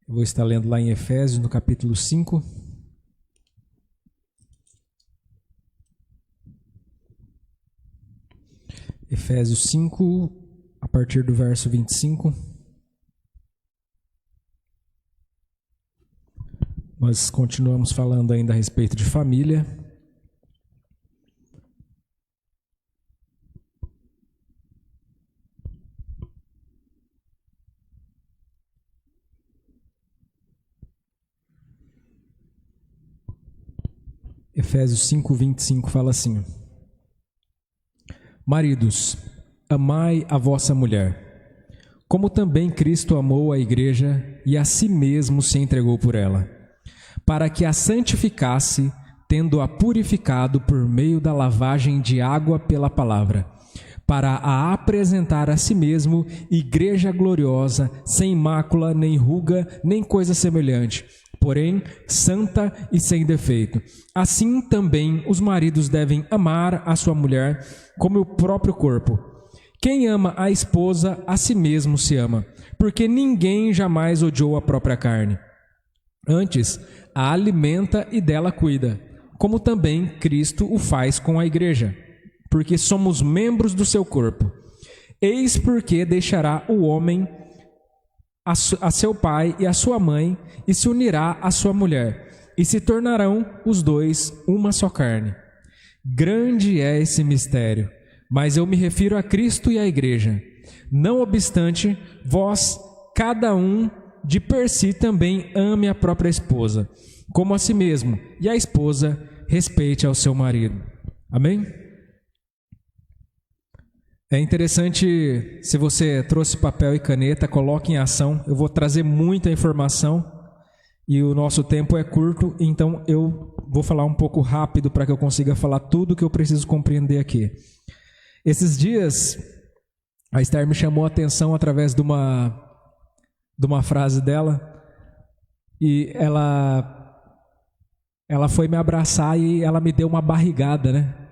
Eu vou estar lendo lá em Efésios, no capítulo 5. Efésios 5, a partir do verso 25. Nós continuamos falando ainda a respeito de família. Efésios 5, 25 fala assim: Maridos, amai a vossa mulher, como também Cristo amou a igreja e a si mesmo se entregou por ela, para que a santificasse, tendo-a purificado por meio da lavagem de água pela palavra, para a apresentar a si mesmo igreja gloriosa, sem mácula, nem ruga, nem coisa semelhante, porém santa e sem defeito. Assim também os maridos devem amar a sua mulher como o próprio corpo. Quem ama a esposa, a si mesmo se ama, porque ninguém jamais odiou a própria carne. Antes, a alimenta e dela cuida, como também Cristo o faz com a igreja, porque somos membros do seu corpo. Eis porque deixará o homem a seu pai e a sua mãe, e se unirá à sua mulher, e se tornarão os dois uma só carne. Grande é esse mistério, mas eu me refiro a Cristo e à igreja. Não obstante, vós, cada um de per si, também ame a própria esposa, como a si mesmo, e a esposa respeite ao seu marido. Amém? É interessante, se você trouxe papel e caneta, coloque em ação. Eu vou trazer muita informação e o nosso tempo é curto, então eu vou falar um pouco rápido para que eu consiga falar tudo que eu preciso compreender aqui. Esses dias, a Esther me chamou a atenção através de uma frase dela, e ela foi me abraçar e ela me deu uma barrigada, né?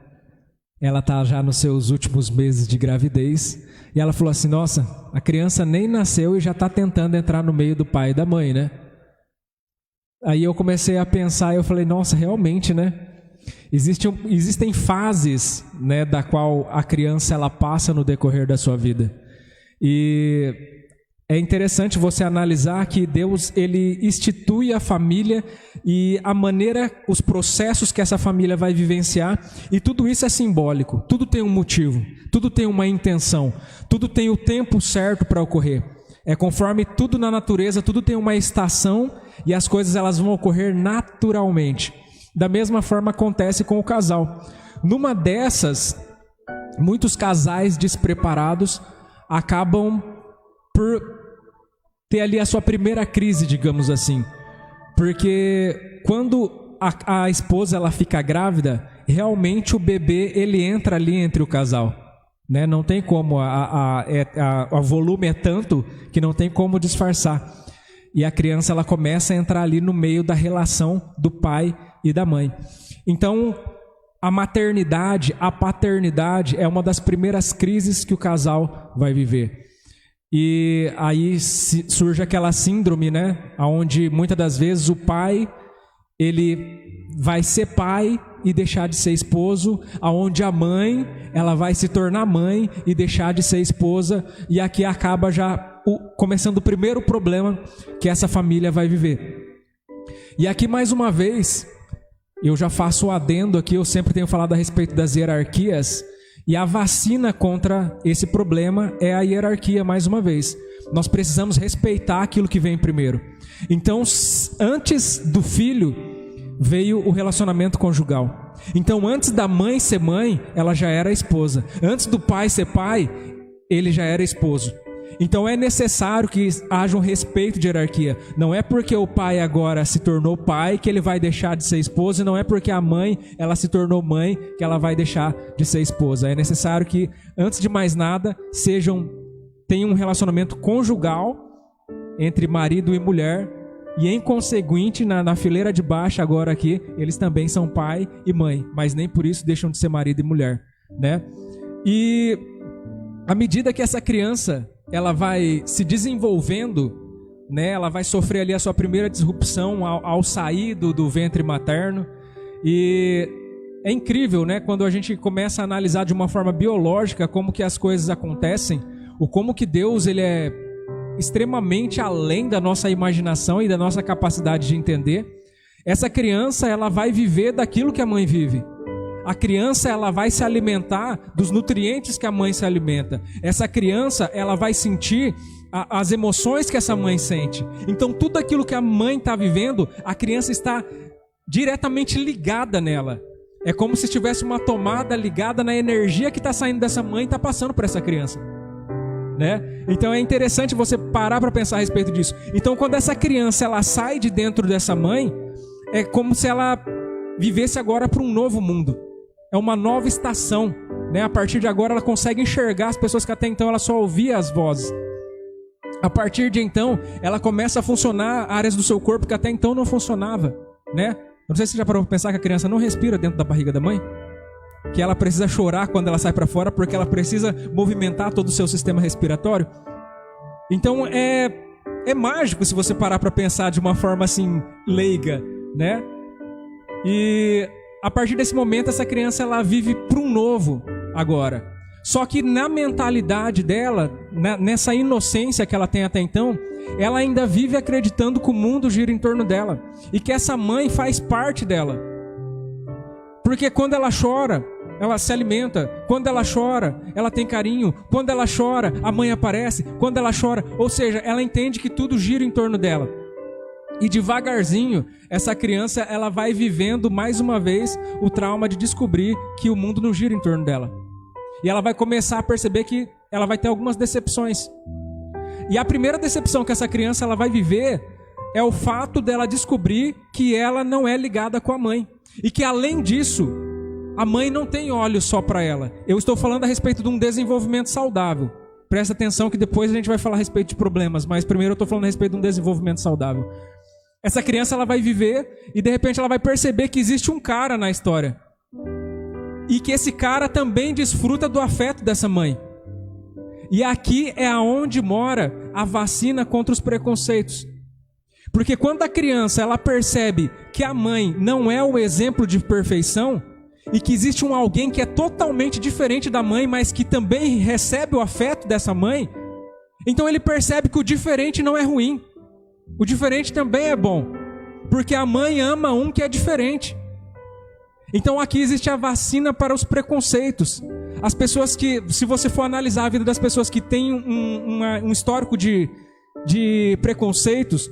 Ela está já nos seus últimos meses de gravidez, e ela falou assim: nossa, a criança nem nasceu e já está tentando entrar no meio do pai e da mãe, né? Aí eu comecei a pensar, eu falei, nossa, realmente, né? Existem fases, né, da qual a criança ela passa no decorrer da sua vida. E é interessante você analisar que Deus ele institui a família e a maneira, os processos que essa família vai vivenciar, e tudo isso é simbólico, tudo tem um motivo, tudo tem uma intenção, tudo tem o tempo certo para ocorrer. É conforme tudo na natureza, tudo tem uma estação e as coisas elas vão ocorrer naturalmente. Da mesma forma acontece com o casal. Numa dessas, muitos casais despreparados acabam por ter ali a sua primeira crise, digamos assim. Porque quando a esposa ela fica grávida, realmente o bebê ele entra ali entre o casal, né? Não tem como, o volume é tanto que não tem como disfarçar. E a criança ela começa a entrar ali no meio da relação do pai e da mãe. Então, a maternidade, a paternidade é uma das primeiras crises que o casal vai viver. E aí surge aquela síndrome, né? Onde muitas das vezes o pai, ele vai ser pai e deixar de ser esposo, aonde a mãe, ela vai se tornar mãe e deixar de ser esposa, e aqui acaba já começando o primeiro problema que essa família vai viver. E aqui mais uma vez, eu já faço o adendo aqui, eu sempre tenho falado a respeito das hierarquias, e a vacina contra esse problema é a hierarquia, mais uma vez. Nós precisamos respeitar aquilo que vem primeiro. Então, antes do filho, veio o relacionamento conjugal. Então, antes da mãe ser mãe, ela já era esposa. Antes do pai ser pai, ele já era esposo. Então é necessário que haja um respeito de hierarquia. Não é porque o pai agora se tornou pai que ele vai deixar de ser esposo, e não é porque a mãe ela se tornou mãe que ela vai deixar de ser esposa. É necessário que, antes de mais nada, tenham um relacionamento conjugal entre marido e mulher, e em conseguinte, na fileira de baixo agora aqui, eles também são pai e mãe, mas nem por isso deixam de ser marido e mulher, né? E à medida que essa criança ela vai se desenvolvendo, né? Ela vai sofrer ali a sua primeira disrupção ao sair do ventre materno. E é incrível, né? Quando a gente começa a analisar de uma forma biológica como que as coisas acontecem, ou como que Deus ele é extremamente além da nossa imaginação e da nossa capacidade de entender. Essa criança, ela vai viver daquilo que a mãe vive. A criança, ela vai se alimentar dos nutrientes que a mãe se alimenta. Essa criança, ela vai sentir as emoções que essa mãe sente. Então, tudo aquilo que a mãe está vivendo, a criança está diretamente ligada nela. É como se tivesse uma tomada ligada na energia que está saindo dessa mãe e está passando para essa criança, né? Então é interessante você parar para pensar a respeito disso. Então, quando essa criança ela sai de dentro dessa mãe, é como se ela vivesse agora para um novo mundo. É uma nova estação, né? A partir de agora ela consegue enxergar as pessoas que até então ela só ouvia as vozes. A partir de então, ela começa a funcionar áreas do seu corpo que até então não funcionava, né? Não sei se você já parou para pensar que a criança não respira dentro da barriga da mãe, que ela precisa chorar quando ela sai para fora porque ela precisa movimentar todo o seu sistema respiratório. Então é mágico se você parar para pensar de uma forma assim leiga, né? E a partir desse momento essa criança ela vive para um novo agora. Só que na mentalidade dela, nessa inocência que ela tem até então, ela ainda vive acreditando que o mundo gira em torno dela e que essa mãe faz parte dela. Porque quando ela chora, ela se alimenta. Quando ela chora, ela tem carinho. Quando ela chora, a mãe aparece. Quando ela chora, ou seja, ela entende que tudo gira em torno dela. E devagarzinho, essa criança ela vai vivendo mais uma vez o trauma de descobrir que o mundo não gira em torno dela. E ela vai começar a perceber que ela vai ter algumas decepções. E a primeira decepção que essa criança ela vai viver é o fato dela descobrir que ela não é ligada com a mãe. E que além disso, a mãe não tem olhos só para ela. Eu estou falando a respeito de um desenvolvimento saudável. Presta atenção que depois a gente vai falar a respeito de problemas, mas primeiro eu estou falando a respeito de um desenvolvimento saudável. Essa criança ela vai viver e de repente ela vai perceber que existe um cara na história. E que esse cara também desfruta do afeto dessa mãe. E aqui é aonde mora a vacina contra os preconceitos. Porque quando a criança ela percebe que a mãe não é o exemplo de perfeição e que existe um alguém que é totalmente diferente da mãe, mas que também recebe o afeto dessa mãe, então ele percebe que o diferente não é ruim. O diferente também é bom, porque a mãe ama um que é diferente. Então aqui existe a vacina para os preconceitos. As pessoas que, se você for analisar a vida das pessoas que têm um histórico de preconceitos,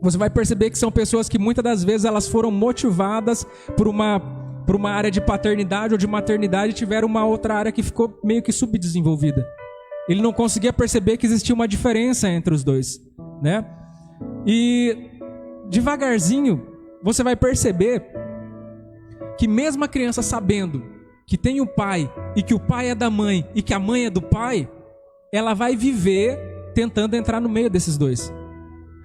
você vai perceber que são pessoas que muitas das vezes elas foram motivadas por uma área de paternidade ou de maternidade e tiveram uma outra área que ficou meio que subdesenvolvida. Ele não conseguia perceber que existia uma diferença entre os dois, né? E devagarzinho você vai perceber que mesmo a criança sabendo que tem o pai e que o pai é da mãe e que a mãe é do pai, ela vai viver tentando entrar no meio desses dois.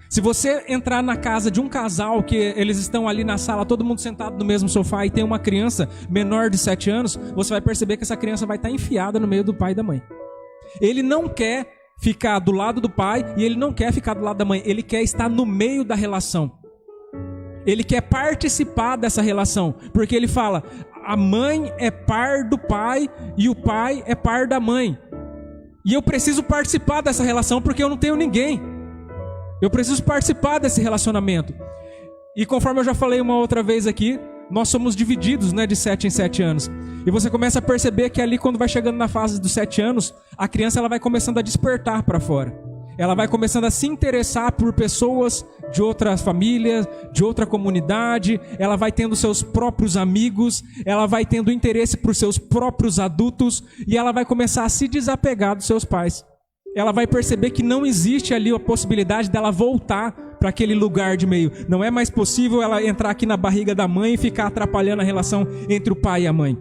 Se você entrar na casa de um casal que eles estão ali na sala, todo mundo sentado no mesmo sofá e tem uma criança menor de 7 anos, você vai perceber que essa criança vai estar enfiada no meio do pai e da mãe. Ele não quer ficar do lado do pai e ele não quer ficar do lado da mãe, ele quer estar no meio da relação. Ele quer participar dessa relação, porque ele fala, a mãe é par do pai e o pai é par da mãe. E eu preciso participar dessa relação porque eu não tenho ninguém. Eu preciso participar desse relacionamento. E conforme eu já falei uma outra vez aqui, nós somos divididos, né, de 7 em 7 anos. E você começa a perceber que ali quando vai chegando na fase dos 7 anos, a criança ela vai começando a despertar para fora. Ela vai começando a se interessar por pessoas de outras famílias, de outra comunidade. Ela vai tendo seus próprios amigos. Ela vai tendo interesse por seus próprios adultos. E ela vai começar a se desapegar dos seus pais. Ela vai perceber que não existe ali a possibilidade dela voltar para aquele lugar de meio. Não é mais possível ela entrar aqui na barriga da mãe e ficar atrapalhando a relação entre o pai e a mãe.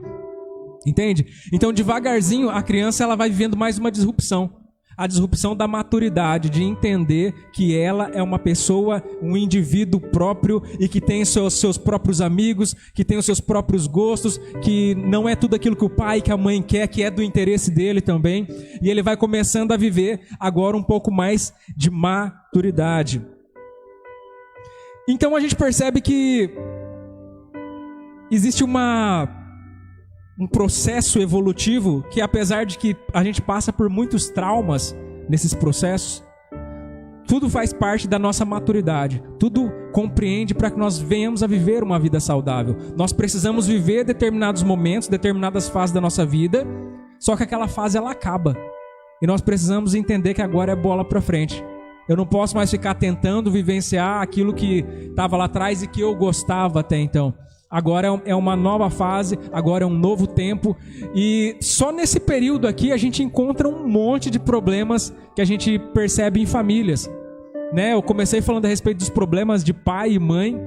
Entende? Então devagarzinho a criança ela vai vivendo mais uma disrupção. a disrupção da maturidade, de entender que ela é uma pessoa, um indivíduo próprio e que tem seus próprios amigos, que tem os seus próprios gostos, que não é tudo aquilo que o pai e que a mãe quer, que é do interesse dele também. E ele vai começando a viver agora um pouco mais de maturidade. Então a gente percebe que existe um processo evolutivo que, apesar de que a gente passa por muitos traumas nesses processos, tudo faz parte da nossa maturidade, tudo compreende para que nós venhamos a viver uma vida saudável. Nós precisamos viver determinados momentos, determinadas fases da nossa vida, só que aquela fase ela acaba, e nós precisamos entender que agora é bola para frente. Eu não posso mais ficar tentando vivenciar aquilo que estava lá atrás e que eu gostava até então. Agora é uma nova fase, agora é um novo tempo. E só nesse período aqui a gente encontra um monte de problemas que a gente percebe em famílias, né? Eu comecei falando a respeito dos problemas de pai e mãe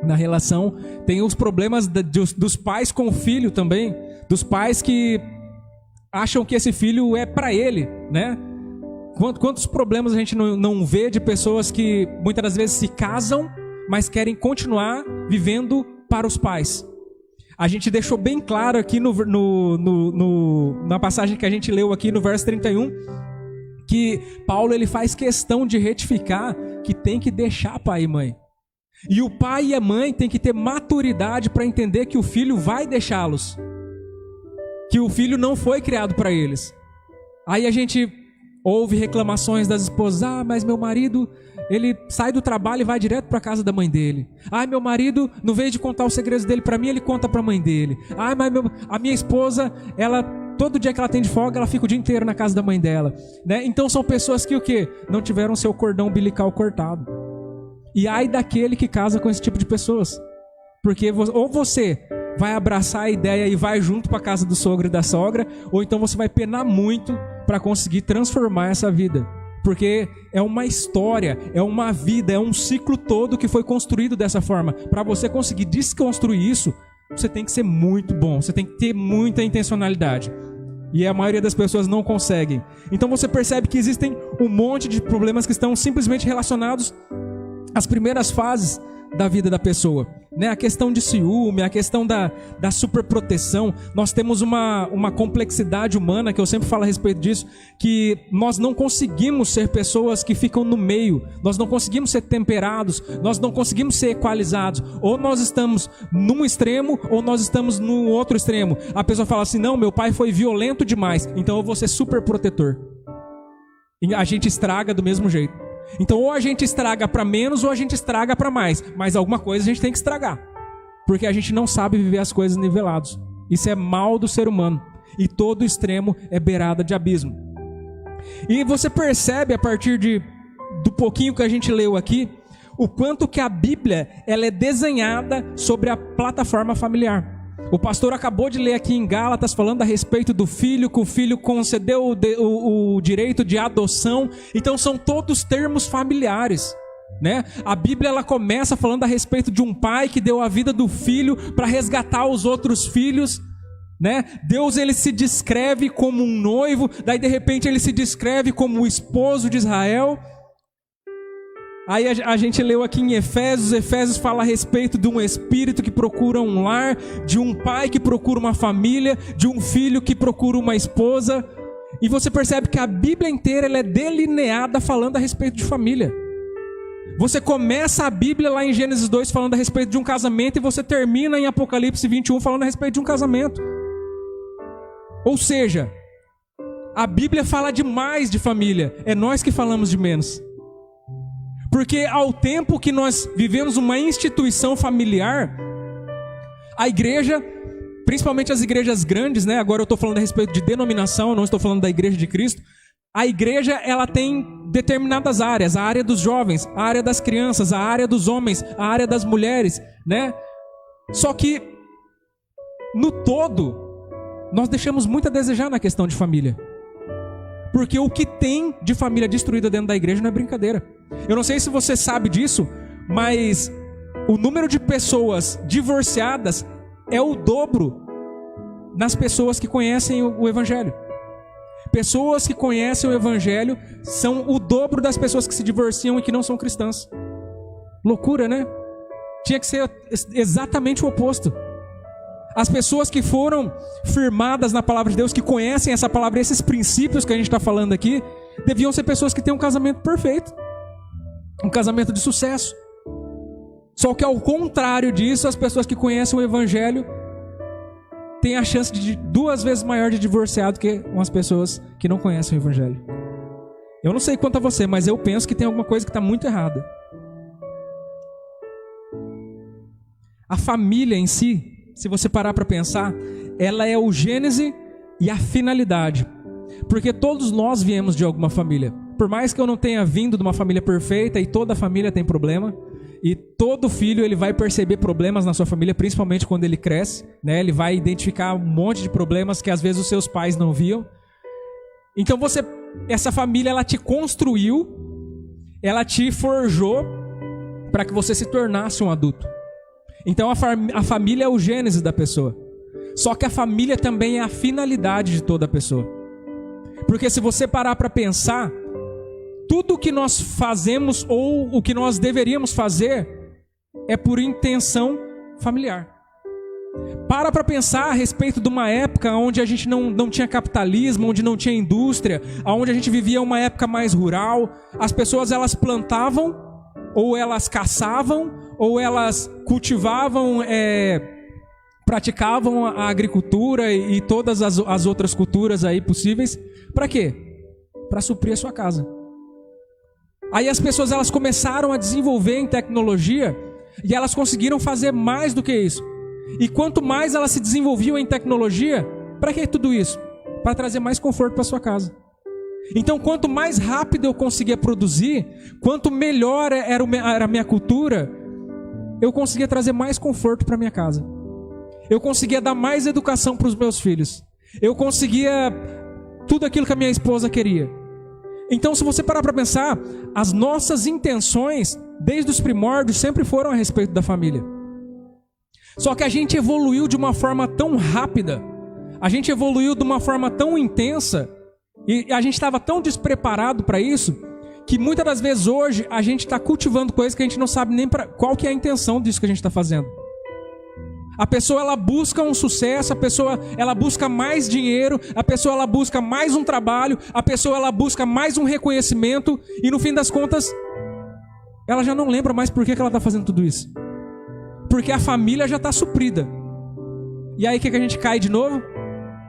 na relação. Tem os problemas dos pais com o filho também. Dos pais que acham que esse filho é para ele, né? Quantos problemas a gente não vê de pessoas que muitas das vezes se casam, mas querem continuar vivendo para os pais. A gente deixou bem claro aqui na passagem que a gente leu aqui no verso 31, que Paulo ele faz questão de retificar que tem que deixar pai e mãe. E o pai e a mãe tem que ter maturidade para entender que o filho vai deixá-los. Que o filho não foi criado para eles. Aí a gente ouve reclamações das esposas: ah, mas meu marido, ele sai do trabalho e vai direto para a casa da mãe dele. Ah, meu marido, no vez de contar os segredos dele para mim, ele conta para a mãe dele. Ah, mas a minha esposa, ela, todo dia que ela tem de folga, ela fica o dia inteiro na casa da mãe dela, né? Então são pessoas que o quê? Não tiveram seu cordão umbilical cortado. E ai daquele que casa com esse tipo de pessoas. Porque ou você vai abraçar a ideia e vai junto para a casa do sogro e da sogra, ou então você vai penar muito para conseguir transformar essa vida. Porque é uma história, é uma vida, é um ciclo todo que foi construído dessa forma. Para você conseguir desconstruir isso, você tem que ser muito bom, você tem que ter muita intencionalidade. E a maioria das pessoas não conseguem. Então você percebe que existem um monte de problemas que estão simplesmente relacionados às primeiras fases da vida da pessoa, né? A questão de ciúme, a questão da superproteção. Nós temos uma complexidade humana, que eu sempre falo a respeito disso, que nós não conseguimos ser pessoas que ficam no meio, nós não conseguimos ser temperados, nós não conseguimos ser equalizados. Ou nós estamos num extremo, ou nós estamos no outro extremo. A pessoa fala assim: não, meu pai foi violento demais, então eu vou ser super protetor. E a gente estraga do mesmo jeito. Então ou a gente estraga para menos ou a gente estraga para mais. Mas alguma coisa a gente tem que estragar. Porque a gente não sabe viver as coisas nivelados. Isso é mal do ser humano. E todo extremo é beirada de abismo. E você percebe a partir do pouquinho que a gente leu aqui, o quanto que a Bíblia ela é desenhada sobre a plataforma familiar. O pastor acabou de ler aqui em Gálatas falando a respeito do filho, que o filho concedeu o direito de adoção. Então são todos termos familiares, né? A Bíblia ela começa falando a respeito de um pai que deu a vida do filho para resgatar os outros filhos, né? Deus ele se descreve como um noivo, daí de repente ele se descreve como o esposo de Israel. Aí a gente leu aqui em Efésios fala a respeito de um espírito que procura um lar, de um pai que procura uma família, de um filho que procura uma esposa. E você percebe que a Bíblia inteira ela é delineada falando a respeito de família. Você começa a Bíblia lá em Gênesis 2 falando a respeito de um casamento e você termina em Apocalipse 21 falando a respeito de um casamento. Ou seja, a Bíblia fala demais de família, é nós que falamos de menos. Porque ao tempo que nós vivemos uma instituição familiar, a igreja, principalmente as igrejas grandes, né? Agora eu estou falando a respeito de denominação, não estou falando da igreja de Cristo. A igreja ela tem determinadas áreas, a área dos jovens, a área das crianças, a área dos homens, a área das mulheres, né? Só que, no todo, nós deixamos muito a desejar na questão de família. Porque o que tem de família destruída dentro da igreja não é brincadeira. Eu não sei se você sabe disso, mas o número de pessoas divorciadas é o dobro nas pessoas que conhecem o Evangelho. Pessoas que conhecem o Evangelho são o dobro das pessoas que se divorciam e que não são cristãs. Loucura, né? Tinha que ser exatamente o oposto. As pessoas que foram firmadas na palavra de Deus, que conhecem essa palavra, esses princípios que a gente está falando aqui, deviam ser pessoas que têm um casamento perfeito, um casamento de sucesso. Só que ao contrário disso, as pessoas que conhecem o Evangelho têm a chance de 2 vezes maior de divorciar do que umas pessoas que não conhecem o Evangelho. Eu não sei quanto a você, mas eu penso que tem alguma coisa que está muito errada. A família em si, se você parar para pensar, ela é o gênese e a finalidade. Porque todos nós viemos de alguma família. Por mais que eu não tenha vindo de uma família perfeita, e toda família tem problema, e todo filho ele vai perceber problemas na sua família, principalmente quando ele cresce, né? Ele vai identificar um monte de problemas que às vezes os seus pais não viam. Então essa família, ela te construiu, ela te forjou para que você se tornasse um adulto. Então a família é o gênese da pessoa. Só que a família também é a finalidade de toda pessoa. Porque se você parar para pensar, tudo o que nós fazemos ou o que nós deveríamos fazer é por intenção familiar. Para pensar a respeito de uma época onde a gente não tinha capitalismo, onde não tinha indústria, onde a gente vivia uma época mais rural. As pessoas, elas plantavam, ou elas caçavam, ou elas cultivavam, praticavam a agricultura e todas as outras culturas aí possíveis. Para quê? Para suprir a sua casa. Aí as pessoas, elas começaram a desenvolver em tecnologia e elas conseguiram fazer mais do que isso. E quanto mais elas se desenvolviam em tecnologia, para que tudo isso? Para trazer mais conforto para sua casa. Então, quanto mais rápido eu conseguia produzir, quanto melhor era a minha cultura, eu conseguia trazer mais conforto para minha casa. Eu conseguia dar mais educação para os meus filhos. Eu conseguia tudo aquilo que a minha esposa queria. Então, se você parar para pensar, as nossas intenções, desde os primórdios, sempre foram a respeito da família. Só que a gente evoluiu de uma forma tão rápida, a gente evoluiu de uma forma tão intensa, e a gente estava tão despreparado para isso, que muitas das vezes hoje a gente está cultivando coisas que a gente não sabe nem qual que é a intenção disso que a gente está fazendo. A pessoa, ela busca um sucesso, a pessoa, ela busca mais dinheiro, a pessoa, ela busca mais um trabalho, a pessoa, ela busca mais um reconhecimento, e no fim das contas, ela já não lembra mais por que ela está fazendo tudo isso. Porque a família já está suprida. E aí o que a gente cai de novo?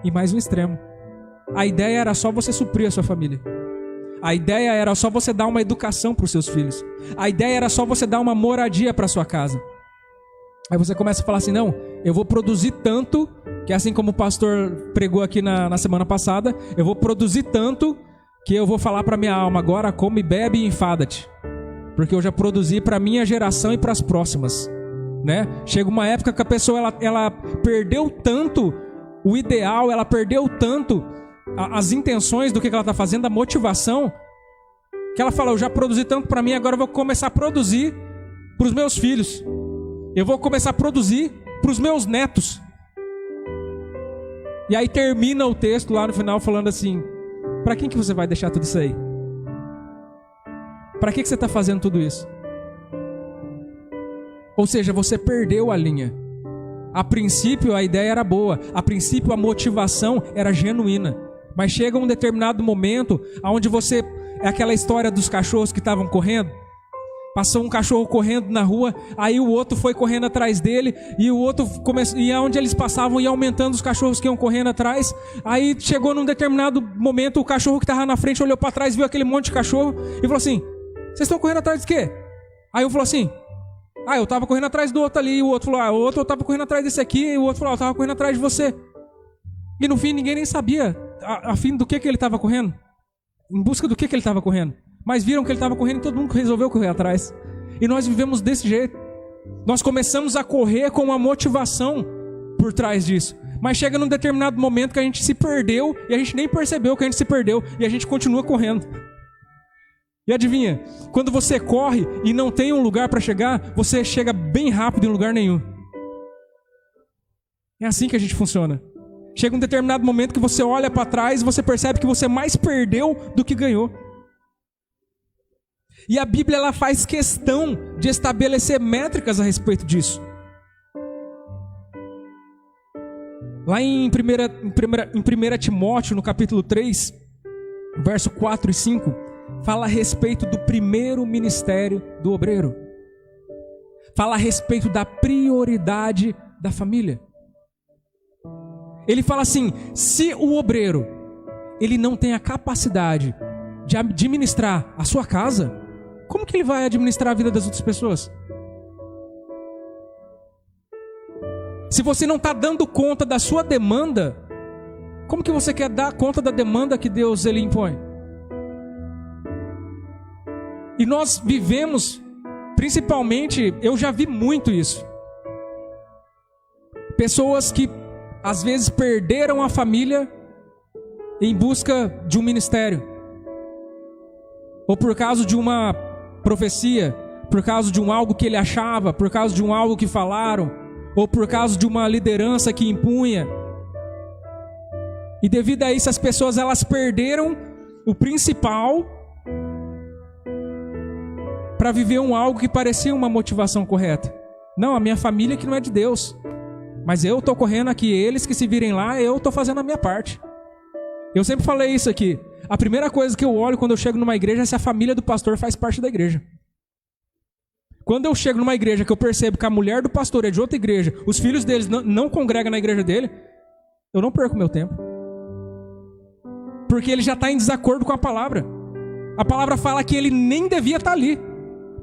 Em mais um extremo. A ideia era só você suprir a sua família. A ideia era só você dar uma educação para os seus filhos. A ideia era só você dar uma moradia para sua casa. Aí você começa a falar assim, não, eu vou produzir tanto, que assim como o pastor pregou aqui na semana passada, eu vou produzir tanto que eu vou falar para minha alma, agora come, bebe e enfada-te. Porque eu já produzi para minha geração e para as próximas. Né? Chega uma época que a pessoa ela perdeu tanto o ideal, ela perdeu tanto as intenções do que ela está fazendo, a motivação, que ela fala, eu já produzi tanto para mim, agora eu vou começar a produzir para os meus filhos. Eu vou começar a produzir para os meus netos. E aí termina o texto lá no final falando assim, para quem que você vai deixar tudo isso aí? Para que você está fazendo tudo isso? Ou seja, você perdeu a linha. A princípio a ideia era boa, a princípio a motivação era genuína. Mas chega um determinado momento onde você... É aquela história dos cachorros que estavam correndo. Passou um cachorro correndo na rua, aí o outro foi correndo atrás dele, e o outro começou, e onde eles passavam ia aumentando os cachorros que iam correndo atrás. Aí chegou num determinado momento, o cachorro que estava na frente olhou para trás, viu aquele monte de cachorro e falou assim, vocês estão correndo atrás de quê? Aí um falou assim, eu estava correndo atrás do outro ali, e o outro falou, o outro eu estava correndo atrás desse aqui, e o outro falou, eu estava correndo atrás de você. E no fim ninguém nem sabia a fim do que ele estava correndo, em busca do que ele estava correndo. Mas viram que ele estava correndo e todo mundo resolveu correr atrás. E nós vivemos desse jeito. Nós começamos a correr com uma motivação por trás disso. Mas chega num determinado momento que a gente se perdeu e a gente nem percebeu que a gente se perdeu e a gente continua correndo. E adivinha, quando você corre e não tem um lugar para chegar, você chega bem rápido em lugar nenhum. É assim que a gente funciona. Chega um determinado momento que você olha para trás e você percebe que você mais perdeu do que ganhou. E a Bíblia ela faz questão de estabelecer métricas a respeito disso. Lá em 1 Timóteo, no capítulo 3, verso 4 e 5, fala a respeito do primeiro ministério do obreiro. Fala a respeito da prioridade da família. Ele fala assim: se o obreiro ele não tem a capacidade de administrar a sua casa, como que ele vai administrar a vida das outras pessoas? Se você não está dando conta da sua demanda, como que você quer dar conta da demanda que Deus ele impõe? E nós vivemos, principalmente, eu já vi muito isso. Pessoas que às vezes perderam a família em busca de um ministério. Ou por causa de uma profecia, por causa de um algo que ele achava, por causa de um algo que falaram, ou por causa de uma liderança que impunha. E devido a isso as pessoas elas perderam o principal para viver algo que parecia uma motivação correta. Não, a minha família que não é de Deus, mas eu estou correndo aqui, eles que se virem lá, eu estou fazendo a minha parte. Eu sempre falei isso aqui. A primeira coisa que eu olho quando eu chego numa igreja é se a família do pastor faz parte da igreja. Quando eu chego numa igreja que eu percebo que a mulher do pastor é de outra igreja, os filhos deles não congregam na igreja dele, eu não perco meu tempo. Porque ele já está em desacordo com a palavra. A palavra fala que ele nem devia estar ali.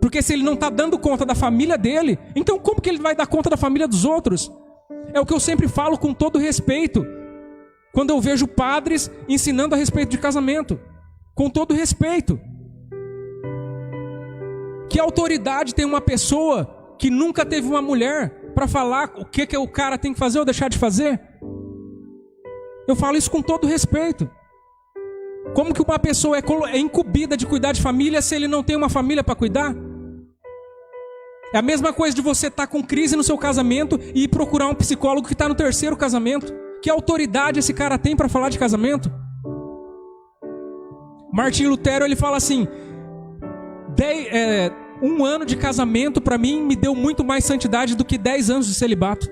Porque se ele não está dando conta da família dele, então como que ele vai dar conta da família dos outros? É o que eu sempre falo com todo respeito. Quando eu vejo padres ensinando a respeito de casamento, com todo respeito. Que autoridade tem uma pessoa que nunca teve uma mulher para falar o que o cara tem que fazer ou deixar de fazer? Eu falo isso com todo respeito. Como que uma pessoa é incumbida de cuidar de família se ele não tem uma família para cuidar? É a mesma coisa de você estar com crise no seu casamento e ir procurar um psicólogo que está no terceiro casamento. Que autoridade esse cara tem para falar de casamento? Martinho Lutero ele fala assim: 1 ano de casamento para mim me deu muito mais santidade do que 10 anos de celibato.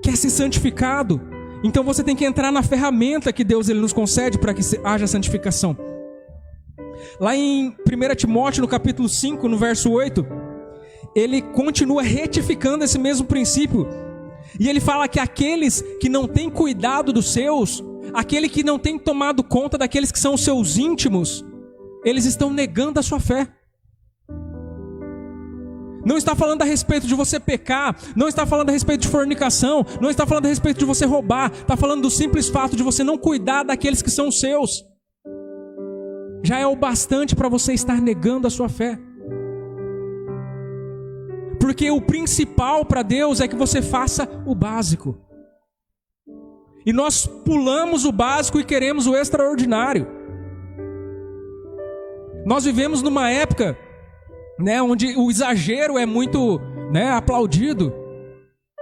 Quer ser santificado? Então você tem que entrar na ferramenta que Deus ele nos concede para que haja santificação. Lá em 1 Timóteo, no capítulo 5, no verso 8, ele continua retificando esse mesmo princípio. E ele fala que aqueles que não têm cuidado dos seus, aquele que não tem tomado conta daqueles que são os seus íntimos, eles estão negando a sua fé. Não está falando a respeito de você pecar, não está falando a respeito de fornicação, não está falando a respeito de você roubar, está falando do simples fato de você não cuidar daqueles que são seus. Já é o bastante para você estar negando a sua fé. Porque o principal para Deus é que você faça o básico. E nós pulamos o básico e queremos o extraordinário. Nós vivemos numa época, onde o exagero é muito, aplaudido.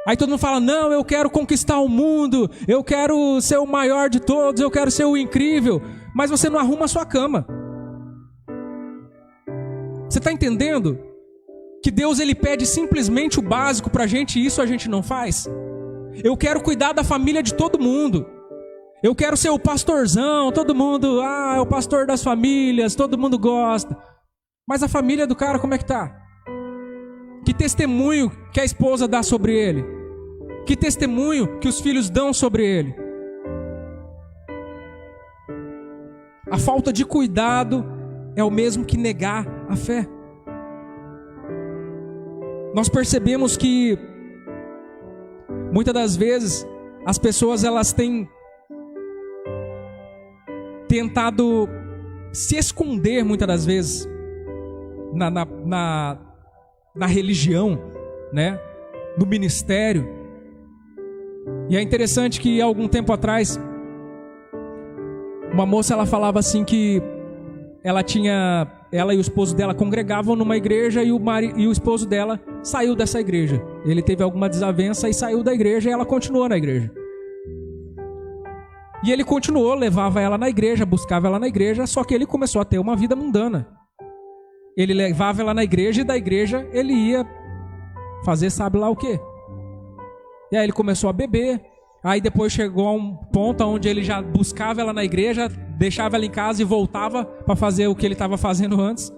Aí todo mundo fala: não, eu quero conquistar o mundo, eu quero ser o maior de todos, eu quero ser o incrível. Mas você não arruma a sua cama. Você está entendendo? Que Deus ele pede simplesmente o básico para a gente e isso a gente não faz. Eu quero cuidar da família de todo mundo. Eu quero ser o pastorzão, todo mundo, é o pastor das famílias, todo mundo gosta. Mas a família do cara como é que tá? Que testemunho que a esposa dá sobre ele? Que testemunho que os filhos dão sobre ele? A falta de cuidado é o mesmo que negar a fé. Nós percebemos que muitas das vezes as pessoas elas têm tentado se esconder muitas das vezes na religião, no ministério. E é interessante que algum tempo atrás uma moça ela falava assim que ela e o esposo dela congregavam numa igreja e o esposo dela saiu dessa igreja. Ele teve alguma desavença e saiu da igreja e ela continuou na igreja. E ele continuou, levava ela na igreja, buscava ela na igreja, só que ele começou a ter uma vida mundana. Ele levava ela na igreja e da igreja ele ia fazer sabe lá o quê. E aí ele começou a beber. Aí depois chegou a um ponto onde ele já buscava ela na igreja, deixava ela em casa e voltava para fazer o que ele estava fazendo antes.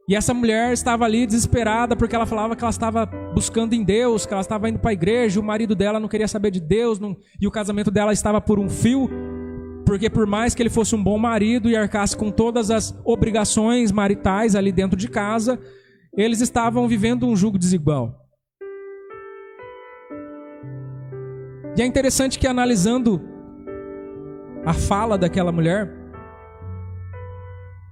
E essa mulher estava ali desesperada porque ela falava que ela estava buscando em Deus, que ela estava indo para a igreja, o marido dela não queria saber de Deus, e o casamento dela estava por um fio, porque por mais que ele fosse um bom marido e arcasse com todas as obrigações maritais ali dentro de casa, eles estavam vivendo um jugo desigual. E é interessante que, analisando a fala daquela mulher,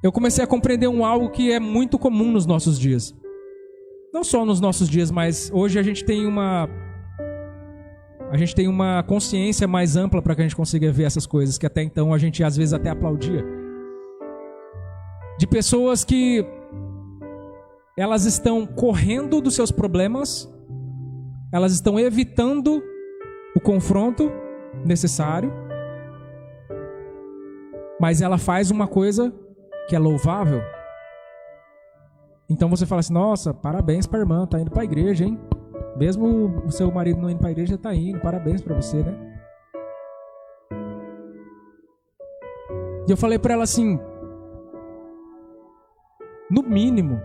eu comecei a compreender algo que é muito comum nos nossos dias. Não só nos nossos dias, mas hoje a gente tem uma consciência mais ampla para que a gente consiga ver essas coisas, que até então a gente às vezes até aplaudia. De pessoas que elas estão correndo dos seus problemas, elas estão evitando o confronto necessário, mas ela faz uma coisa que é louvável. Então você fala assim: nossa, parabéns para a irmã, tá indo para a igreja, hein? Mesmo o seu marido não indo para a igreja, tá indo, parabéns para você, né? E eu falei para ela assim: no mínimo,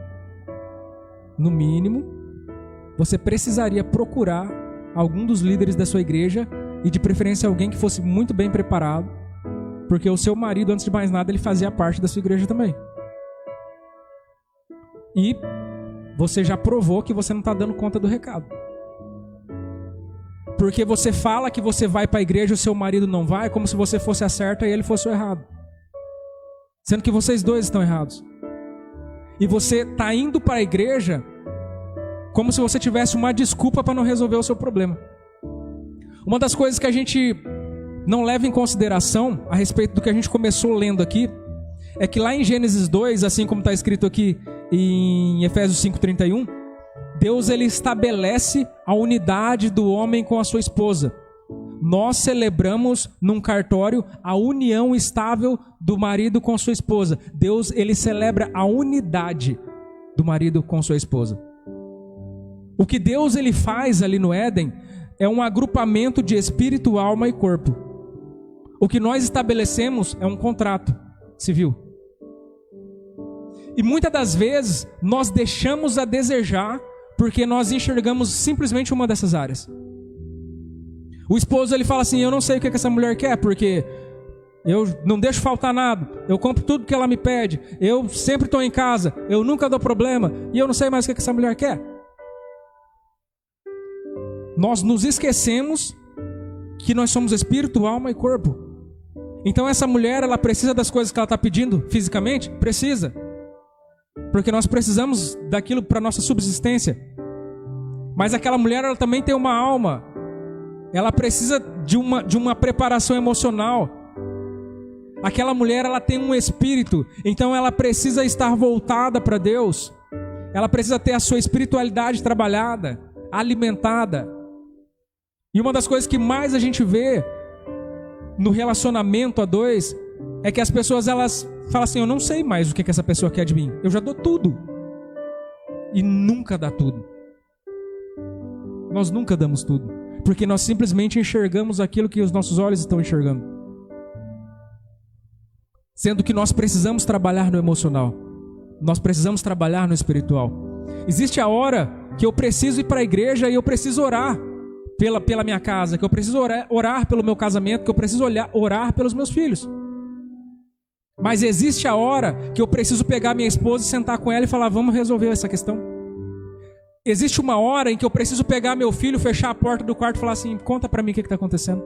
você precisaria procurar algum dos líderes da sua igreja, e de preferência alguém que fosse muito bem preparado, porque o seu marido, antes de mais nada, ele fazia parte da sua igreja também. E você já provou que você não está dando conta do recado. Porque você fala que você vai para a igreja e o seu marido não vai, como se você fosse a certa e ele fosse o errado. Sendo que vocês dois estão errados. E você está indo para a igreja como se você tivesse uma desculpa para não resolver o seu problema. Uma das coisas que a gente não leva em consideração a respeito do que a gente começou lendo aqui é que lá em Gênesis 2, assim como está escrito aqui em Efésios 5:31, Deus ele estabelece a unidade do homem com a sua esposa. Nós celebramos num cartório a união estável do marido com sua esposa. Deus ele celebra a unidade do marido com sua esposa. O que Deus ele faz ali no Éden é um agrupamento de espírito, alma e corpo. O que nós estabelecemos é um contrato civil. E muitas das vezes nós deixamos a desejar porque nós enxergamos simplesmente uma dessas áreas. O esposo ele fala assim: eu não sei o que essa mulher quer, porque eu não deixo faltar nada, eu compro tudo que ela me pede, eu sempre estou em casa, eu nunca dou problema, e eu não sei mais o que essa mulher quer. Nós nos esquecemos que nós somos espírito, alma e corpo. Então essa mulher, ela precisa das coisas que ela está pedindo fisicamente? Precisa. Porque nós precisamos daquilo para nossa subsistência. Mas aquela mulher, ela também tem uma alma. Ela precisa de uma preparação emocional. Aquela mulher, ela tem um espírito. Então ela precisa estar voltada para Deus. Ela precisa ter a sua espiritualidade trabalhada, alimentada. E uma das coisas que mais a gente vê no relacionamento a dois é que as pessoas elas falam assim: eu não sei mais o que essa pessoa quer de mim, eu já dou tudo. E nunca dá tudo. Nós nunca damos tudo, porque nós simplesmente enxergamos aquilo que os nossos olhos estão enxergando, sendo que nós precisamos trabalhar no emocional, nós precisamos trabalhar no espiritual. Existe a hora que eu preciso ir para a igreja e eu preciso orar pela minha casa, que eu preciso orar pelo meu casamento, que eu preciso orar pelos meus filhos. Mas existe a hora que eu preciso pegar minha esposa e sentar com ela e falar: vamos resolver essa questão. Existe uma hora em que eu preciso pegar meu filho, fechar a porta do quarto e falar assim: conta para mim o que está acontecendo.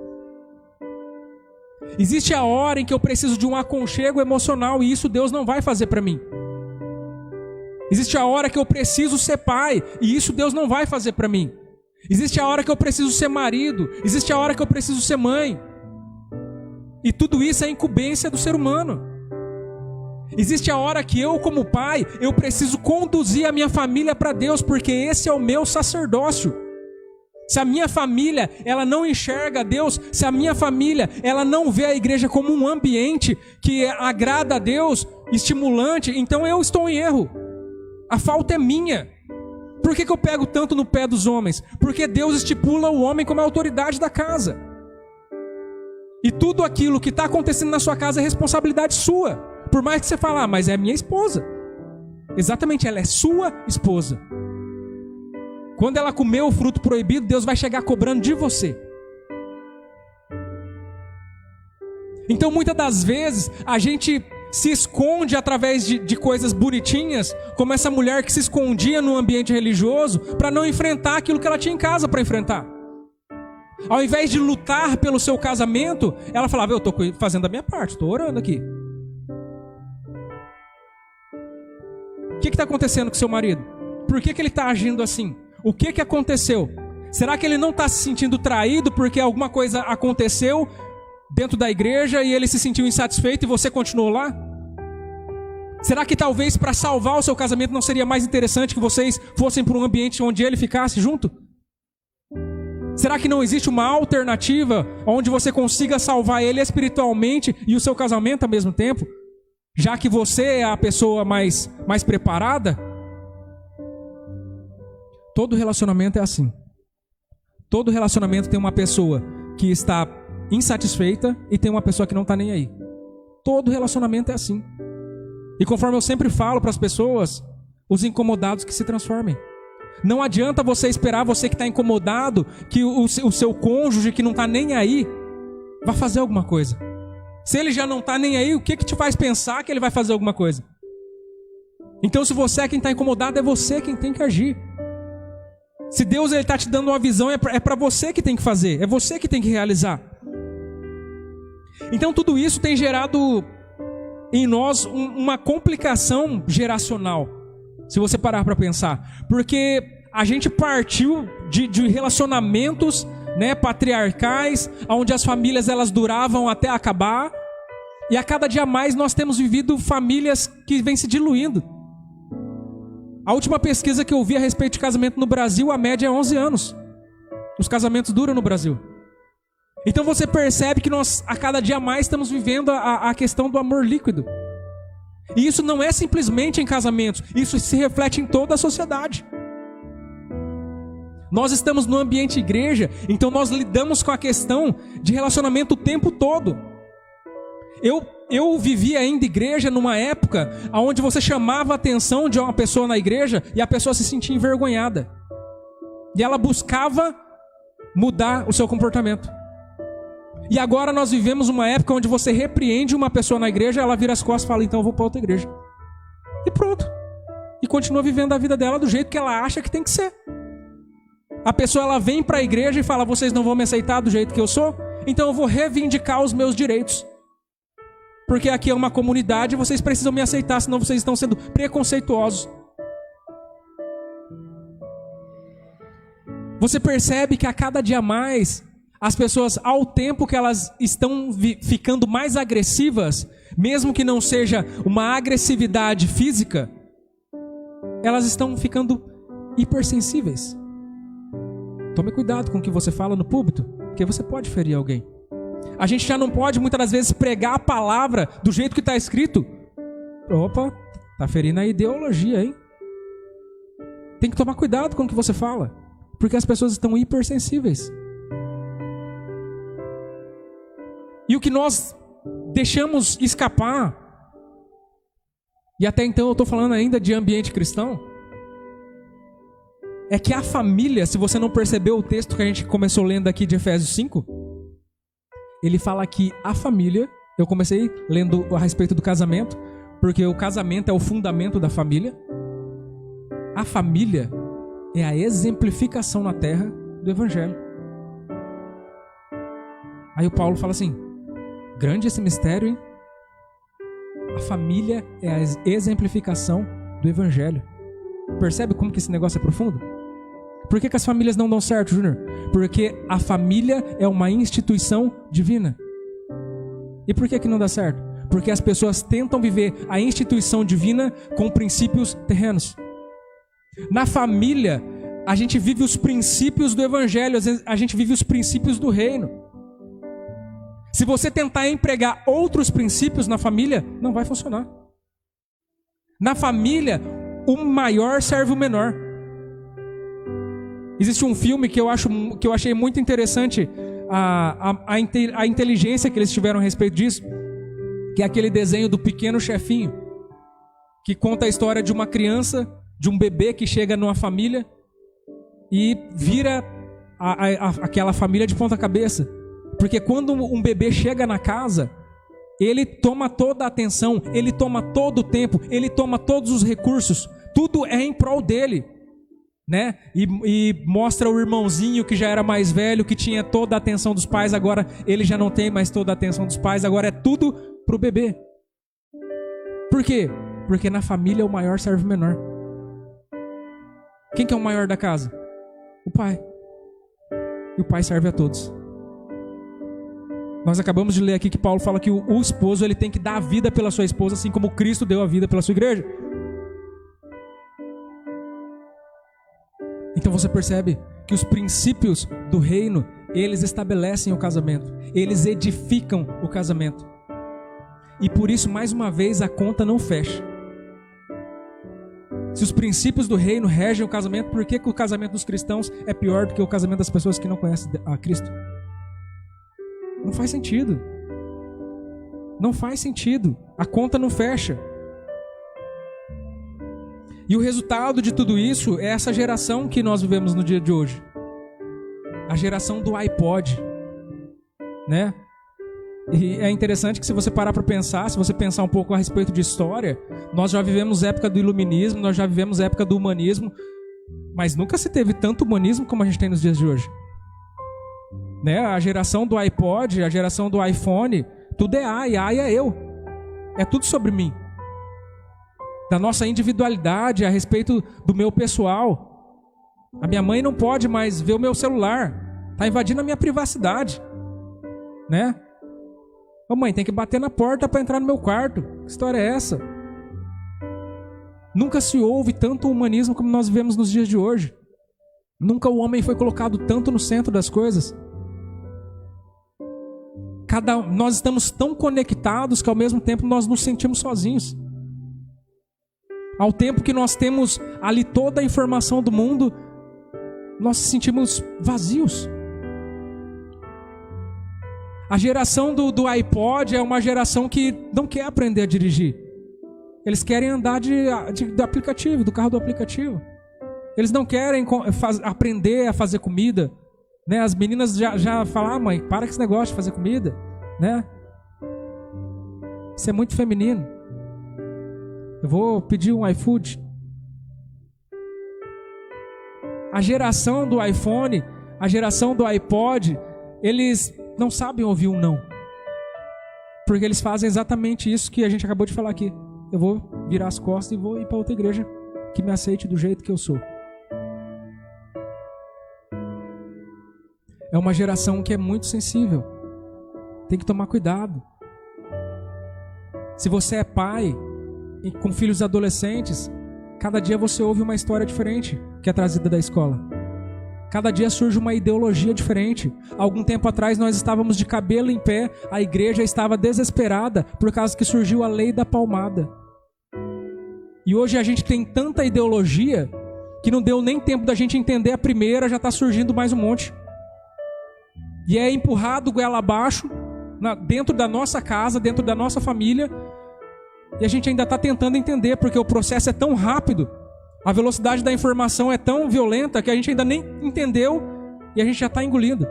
Existe a hora em que eu preciso de um aconchego emocional, e isso Deus não vai fazer para mim. Existe a hora que eu preciso ser pai, e isso Deus não vai fazer para mim. Existe a hora que eu preciso ser marido, existe a hora que eu preciso ser mãe. E tudo isso é incumbência do ser humano. Existe a hora que eu, como pai, eu preciso conduzir a minha família para Deus, porque esse é o meu sacerdócio. Se a minha família, ela não enxerga Deus, se a minha família, ela não vê a igreja como um ambiente que agrada a Deus, estimulante, então eu estou em erro. A falta é minha. Por que eu pego tanto no pé dos homens? Porque Deus estipula o homem como a autoridade da casa. E tudo aquilo que está acontecendo na sua casa é responsabilidade sua. Por mais que você fale, mas é minha esposa. Exatamente, ela é sua esposa. Quando ela comeu o fruto proibido, Deus vai chegar cobrando de você. Então, muitas das vezes, a gente se esconde através de coisas bonitinhas, como essa mulher que se escondia no ambiente religioso, para não enfrentar aquilo que ela tinha em casa para enfrentar. Ao invés de lutar pelo seu casamento, ela falava, eu estou fazendo a minha parte, estou orando aqui. O que está acontecendo com seu marido? Por que ele está agindo assim? O que aconteceu? Será que ele não está se sentindo traído porque alguma coisa aconteceu dentro da igreja e ele se sentiu insatisfeito e você continuou lá? Será que talvez para salvar o seu casamento não seria mais interessante que vocês fossem para um ambiente onde ele ficasse junto? Será que não existe uma alternativa onde você consiga salvar ele espiritualmente e o seu casamento ao mesmo tempo? Já que você é a pessoa mais preparada? Todo relacionamento é assim. Todo relacionamento tem uma pessoa que está insatisfeita e tem uma pessoa que não está nem aí. Todo relacionamento é assim. E conforme eu sempre falo para as pessoas, os incomodados que se transformem. Não adianta você esperar, você que está incomodado, que o seu cônjuge que não está nem aí vai fazer alguma coisa. Se ele já não está nem aí, o que te faz pensar que ele vai fazer alguma coisa? Então, se você é quem está incomodado, é você quem tem que agir. Se Deus está te dando uma visão, é para você que tem que fazer, é você que tem que realizar. Então tudo isso tem gerado em nós uma complicação geracional, se você parar para pensar. Porque a gente partiu de relacionamentos, né, patriarcais, onde as famílias elas duravam até acabar, e a cada dia mais nós temos vivido famílias que vêm se diluindo. A última pesquisa que eu vi a respeito de casamento no Brasil, a média é 11 anos. Os casamentos duram no Brasil. Então você percebe que nós, a cada dia mais, estamos vivendo a questão do amor líquido. E isso não é simplesmente em casamentos, isso se reflete em toda a sociedade. Nós estamos no ambiente igreja, então nós lidamos com a questão de relacionamento o tempo todo. Eu vivi ainda igreja numa época onde você chamava a atenção de uma pessoa na igreja e a pessoa se sentia envergonhada. E ela buscava mudar o seu comportamento. E agora nós vivemos uma época onde você repreende uma pessoa na igreja, ela vira as costas e fala, então eu vou para outra igreja. E pronto. E continua vivendo a vida dela do jeito que ela acha que tem que ser. A pessoa ela vem para a igreja e fala, vocês não vão me aceitar do jeito que eu sou? Então eu vou reivindicar os meus direitos. Porque aqui é uma comunidade e vocês precisam me aceitar, senão vocês estão sendo preconceituosos. Você percebe que a cada dia mais, as pessoas, ao tempo que elas estão ficando mais agressivas, mesmo que não seja uma agressividade física, elas estão ficando hipersensíveis. Tome cuidado com o que você fala no púlpito, porque você pode ferir alguém. A gente já não pode muitas das vezes pregar a palavra do jeito que está escrito. Opa, está ferindo a ideologia, hein? Tem que tomar cuidado com o que você fala, porque as pessoas estão hipersensíveis. E o que nós deixamos escapar, e até então eu estou falando ainda de ambiente cristão, é que a família, se você não percebeu o texto que a gente começou lendo aqui de Efésios 5, ele fala que a família, eu comecei lendo a respeito do casamento, porque o casamento é o fundamento da família. A família é a exemplificação na terra do Evangelho. Aí o Paulo fala assim, grande esse mistério, hein? A família é a exemplificação do Evangelho. Percebe como que esse negócio é profundo? Por que as famílias não dão certo, Júnior? Porque a família é uma instituição divina. E por que não dá certo? Porque as pessoas tentam viver a instituição divina com princípios terrenos. Na família, a gente vive os princípios do evangelho, às vezes a gente vive os princípios do reino. Se você tentar empregar outros princípios na família, não vai funcionar. Na família, o maior serve o menor. Existe um filme que eu achei muito interessante, a inteligência que eles tiveram a respeito disso, que é aquele desenho do Pequeno Chefinho, que conta a história de uma criança, de um bebê que chega numa família e vira aquela família de ponta cabeça. Porque quando um bebê chega na casa, ele toma toda a atenção, ele toma todo o tempo, ele toma todos os recursos, tudo é em prol dele, né? E mostra o irmãozinho que já era mais velho, que tinha toda a atenção dos pais, agora ele já não tem mais toda a atenção dos pais, agora é tudo pro bebê. Por quê? Porque na família o maior serve o menor. Quem que é o maior da casa? O pai. E o pai serve a todos. Nós acabamos de ler aqui que Paulo fala que o esposo ele tem que dar a vida pela sua esposa, assim como Cristo deu a vida pela sua igreja. Então você percebe que os princípios do reino, eles estabelecem o casamento, eles edificam o casamento. E por isso, mais uma vez, a conta não fecha. Se os princípios do reino regem o casamento, por que o casamento dos cristãos é pior do que o casamento das pessoas que não conhecem a Cristo? Não faz sentido. Não faz sentido. A conta não fecha. E o resultado de tudo isso é essa geração que nós vivemos no dia de hoje. A geração do iPod, né? E é interessante que se você parar para pensar, se você pensar um pouco a respeito de história, nós já vivemos época do iluminismo, nós já vivemos época do humanismo, mas nunca se teve tanto humanismo como a gente tem nos dias de hoje. Né? A geração do iPod, a geração do iPhone, tudo é ai é eu. É tudo sobre mim. Da nossa individualidade, a respeito do meu pessoal. A minha mãe não pode mais ver o meu celular. Está invadindo a minha privacidade. Né? Ô mãe, tem que bater na porta para entrar no meu quarto. Que história é essa? Nunca se houve tanto humanismo como nós vivemos nos dias de hoje. Nunca o homem foi colocado tanto no centro das coisas. Nós estamos tão conectados que ao mesmo tempo nós nos sentimos sozinhos. Ao tempo que nós temos ali toda a informação do mundo, nós nos sentimos vazios. A geração do iPod é uma geração que não quer aprender a dirigir. Eles querem andar do aplicativo, do carro do aplicativo. Eles não querem aprender a fazer comida. Né? As meninas já falam, mãe, para com esse negócio de fazer comida. Né? Isso é muito feminino. Eu vou pedir um iFood. A geração do iPhone, a geração do iPod, eles não sabem ouvir um não. Porque eles fazem exatamente isso que a gente acabou de falar aqui. Eu vou virar as costas e vou ir para outra igreja que me aceite do jeito que eu sou. É uma geração que é muito sensível. Tem que tomar cuidado. Se você é pai e com filhos adolescentes, cada dia você ouve uma história diferente que é trazida da escola. Cada dia surge uma ideologia diferente. Algum tempo atrás nós estávamos de cabelo em pé, a igreja estava desesperada por causa que surgiu a lei da palmada. E hoje a gente tem tanta ideologia que não deu nem tempo da gente entender a primeira, já está surgindo mais um monte. E é empurrado goela abaixo, dentro da nossa casa, dentro da nossa família, e a gente ainda está tentando entender, porque o processo é tão rápido, a velocidade da informação é tão violenta, que a gente ainda nem entendeu, e a gente já está engolindo.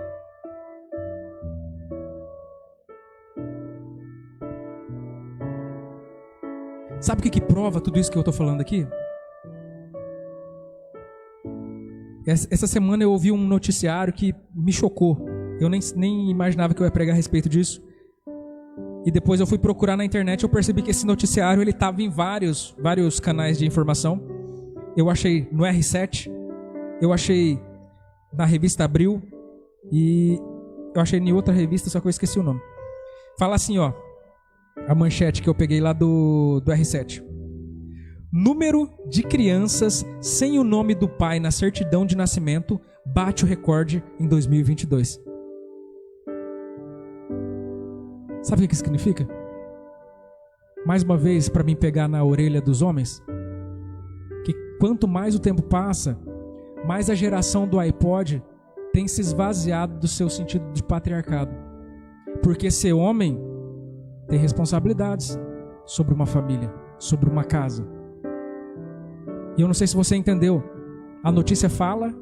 Sabe o que prova tudo isso que eu estou falando aqui? Essa semana eu ouvi um noticiário que me chocou. Eu nem imaginava que eu ia pregar a respeito disso. E depois eu fui procurar na internet e eu percebi que esse noticiário ele estava em vários canais de informação. Eu achei no R7, eu achei na revista Abril e eu achei em outra revista, só que eu esqueci o nome. Fala assim, ó. A manchete que eu peguei lá do R7. Número de crianças sem o nome do pai na certidão de nascimento bate o recorde em 2022. Sabe o que significa? Mais uma vez, para mim pegar na orelha dos homens, que quanto mais o tempo passa, mais a geração do iPod tem se esvaziado do seu sentido de patriarcado. Porque ser homem tem responsabilidades sobre uma família, sobre uma casa. E eu não sei se você entendeu, a notícia fala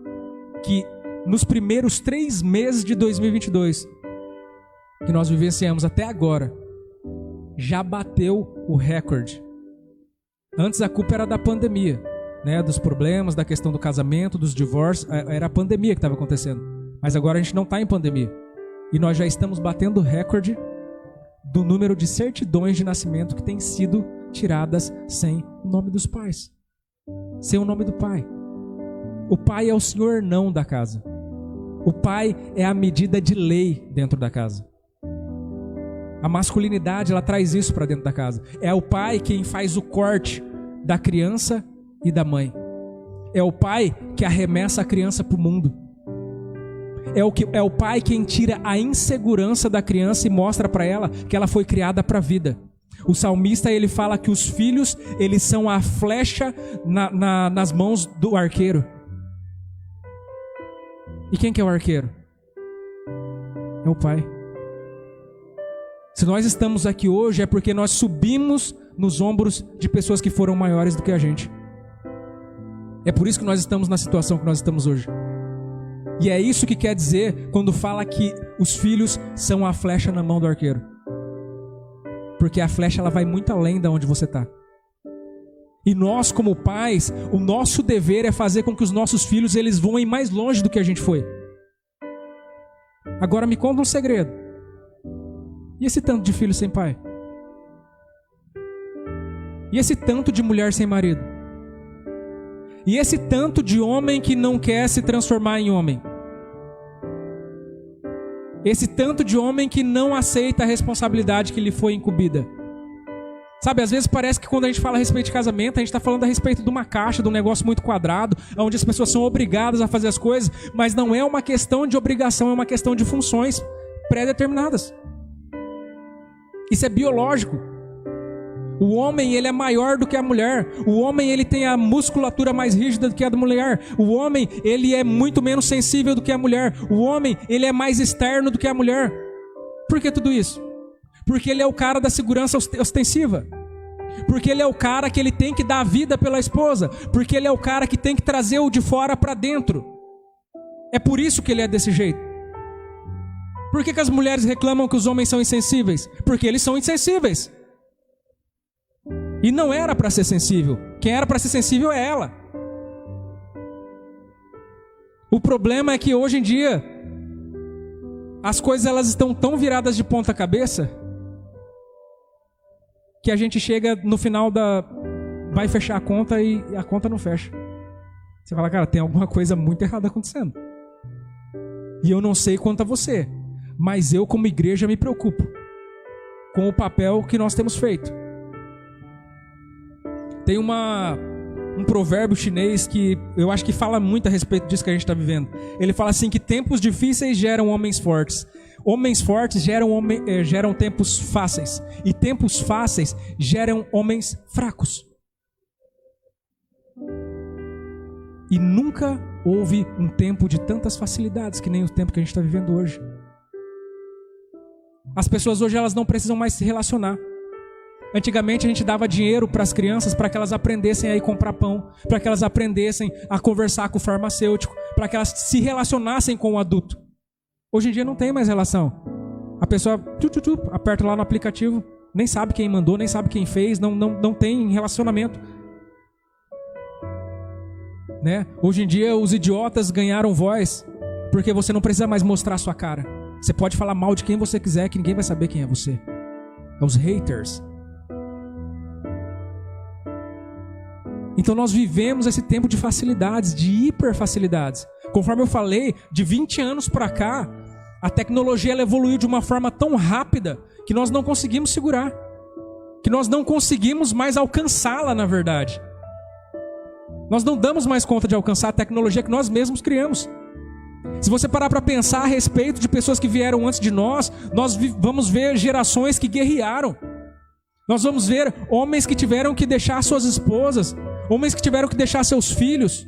que nos primeiros 3 meses de 2022, que nós vivenciamos até agora, já bateu o recorde. Antes a culpa era da pandemia, né? Dos problemas, da questão do casamento, dos divórcios, era a pandemia que estava acontecendo. Mas agora a gente não está em pandemia. E nós já estamos batendo o recorde do número de certidões de nascimento que têm sido tiradas sem o nome dos pais. Sem o nome do pai. O pai é o senhor não da casa. O pai é a medida de lei dentro da casa. A masculinidade, ela traz isso para dentro da casa. É o pai quem faz o corte da criança e da mãe. É o pai que arremessa a criança para o mundo. É o pai quem tira a insegurança da criança e mostra para ela que ela foi criada para a vida. O salmista, ele fala que os filhos, eles são a flecha nas mãos do arqueiro. E quem que é o arqueiro? É o pai. Se nós estamos aqui hoje é porque nós subimos nos ombros de pessoas que foram maiores do que a gente. É por isso que nós estamos na situação que nós estamos hoje. E é isso que quer dizer quando fala que os filhos são a flecha na mão do arqueiro. Porque a flecha, ela vai muito além de onde você está. E nós, como pais, o nosso dever é fazer com que os nossos filhos eles voem mais longe do que a gente foi. Agora me conta um segredo. E esse tanto de filho sem pai? E esse tanto de mulher sem marido? E esse tanto de homem que não quer se transformar em homem? Esse tanto de homem que não aceita a responsabilidade que lhe foi incumbida? Sabe, às vezes parece que quando a gente fala a respeito de casamento, a gente está falando a respeito de uma caixa, de um negócio muito quadrado, onde as pessoas são obrigadas a fazer as coisas, mas não é uma questão de obrigação, é uma questão de funções pré-determinadas. Isso é biológico. O homem, ele é maior do que a mulher. O homem, ele tem a musculatura mais rígida do que a da mulher. O homem, ele é muito menos sensível do que a mulher. O homem, ele é mais externo do que a mulher. Por que tudo isso? Porque ele é o cara da segurança ostensiva. Porque ele é o cara que ele tem que dar a vida pela esposa. Porque ele é o cara que tem que trazer o de fora para dentro. É por isso que ele é desse jeito. Por que as mulheres reclamam que os homens são insensíveis? Porque eles são insensíveis. E não era para ser sensível. Quem era para ser sensível é ela. O problema é que hoje em dia as coisas elas estão tão viradas de ponta cabeça que a gente chega no final vai fechar a conta e a conta não fecha. Você fala, cara, tem alguma coisa muito errada acontecendo. E eu não sei quanto a você, mas eu como igreja me preocupo com o papel que nós temos feito. Tem um provérbio chinês que eu acho que fala muito a respeito disso que a gente está vivendo. Ele fala assim que tempos difíceis geram homens fortes. Homens fortes geram tempos fáceis. E tempos fáceis geram homens fracos. E nunca houve um tempo de tantas facilidades que nem o tempo que a gente está vivendo hoje. As pessoas hoje elas não precisam mais se relacionar. Antigamente a gente dava dinheiro para as crianças para que elas aprendessem a ir comprar pão, para que elas aprendessem a conversar com o farmacêutico, para que elas se relacionassem com o adulto. Hoje em dia não tem mais relação. A pessoa aperta lá no aplicativo, nem sabe quem mandou, nem sabe quem fez, não tem relacionamento. Né? Hoje em dia os idiotas ganharam voz, porque você não precisa mais mostrar a sua cara. Você pode falar mal de quem você quiser, que ninguém vai saber quem é você. É os haters. Então nós vivemos esse tempo de facilidades, de hiperfacilidades. Conforme eu falei, de 20 anos para cá, a tecnologia ela evoluiu de uma forma tão rápida que nós não conseguimos segurar. que nós não conseguimos mais alcançá-la, na verdade. Nós não damos mais conta de alcançar a tecnologia que nós mesmos criamos. Se você parar para pensar a respeito de pessoas que vieram antes de nós vamos ver gerações que guerrearam. Nós vamos ver homens que tiveram que deixar suas esposas, homens que tiveram que deixar seus filhos,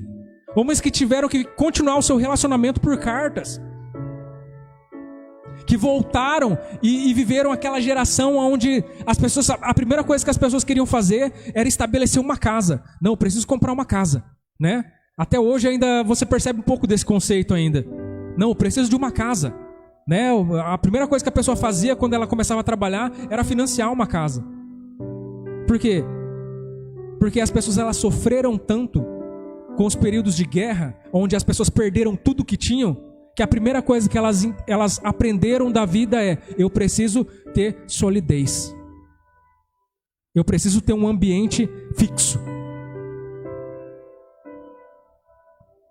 homens que tiveram que continuar o seu relacionamento por cartas, que voltaram e viveram aquela geração onde a primeira coisa que as pessoas queriam fazer era estabelecer uma casa. Não, eu preciso comprar uma casa, né? Até hoje ainda você percebe um pouco desse conceito ainda. Não, eu preciso de uma casa, né? A primeira coisa que a pessoa fazia quando ela começava a trabalhar era financiar uma casa. Por quê? Porque as pessoas elas sofreram tanto com os períodos de guerra, onde as pessoas perderam tudo o que tinham, que a primeira coisa que elas aprenderam da vida é: eu preciso ter solidez. Eu preciso ter um ambiente fixo.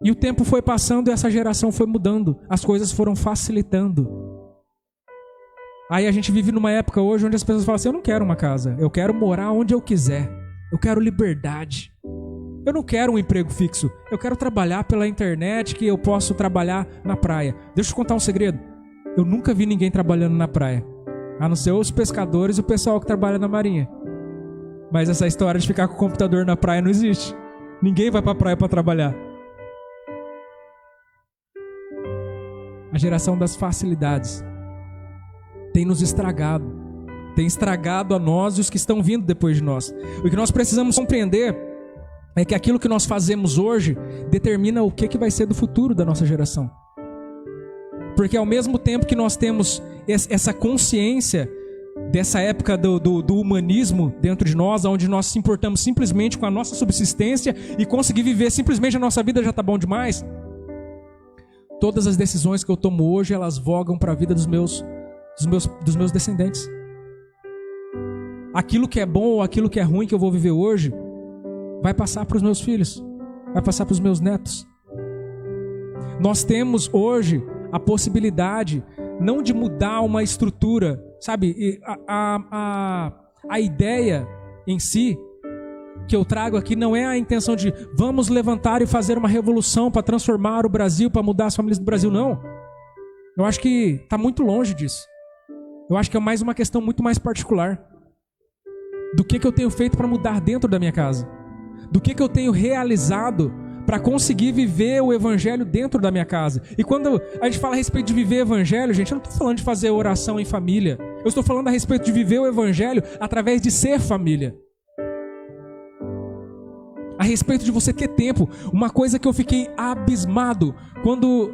E o tempo foi passando e essa geração foi mudando. As coisas foram facilitando. Aí a gente vive numa época hoje onde as pessoas falam assim: eu não quero uma casa, eu quero morar onde eu quiser. Eu quero liberdade. Eu não quero um emprego fixo. Eu quero trabalhar pela internet, que eu posso trabalhar na praia. Deixa eu te contar um segredo. Eu nunca vi ninguém trabalhando na praia, a não ser os pescadores e o pessoal que trabalha na marinha. Mas essa história de ficar com o computador na praia não existe. Ninguém vai pra praia para trabalhar. A geração das facilidades tem nos estragado. Tem estragado a nós e os que estão vindo depois de nós. O que nós precisamos compreender é que aquilo que nós fazemos hoje determina o que vai ser do futuro da nossa geração. Porque ao mesmo tempo que nós temos essa consciência dessa época do humanismo dentro de nós, onde nós se importamos simplesmente com a nossa subsistência e conseguir viver simplesmente a nossa vida já está bom demais, todas as decisões que eu tomo hoje, elas vogam para a vida dos meus descendentes. Aquilo que é bom ou aquilo que é ruim que eu vou viver hoje vai passar para os meus filhos, vai passar para os meus netos. Nós temos hoje a possibilidade não de mudar uma estrutura, sabe? A ideia em si que eu trago aqui não é a intenção de vamos levantar e fazer uma revolução para transformar o Brasil, para mudar as famílias do Brasil, não. Eu acho que está muito longe disso. Eu acho que é mais uma questão muito mais particular do que eu tenho feito para mudar dentro da minha casa, do que eu tenho realizado para conseguir viver o evangelho dentro da minha casa. E quando a gente fala a respeito de viver evangelho, gente, eu não estou falando de fazer oração em família. Eu estou falando a respeito de viver o evangelho através de ser família. A respeito de você ter tempo. Uma coisa que eu fiquei abismado quando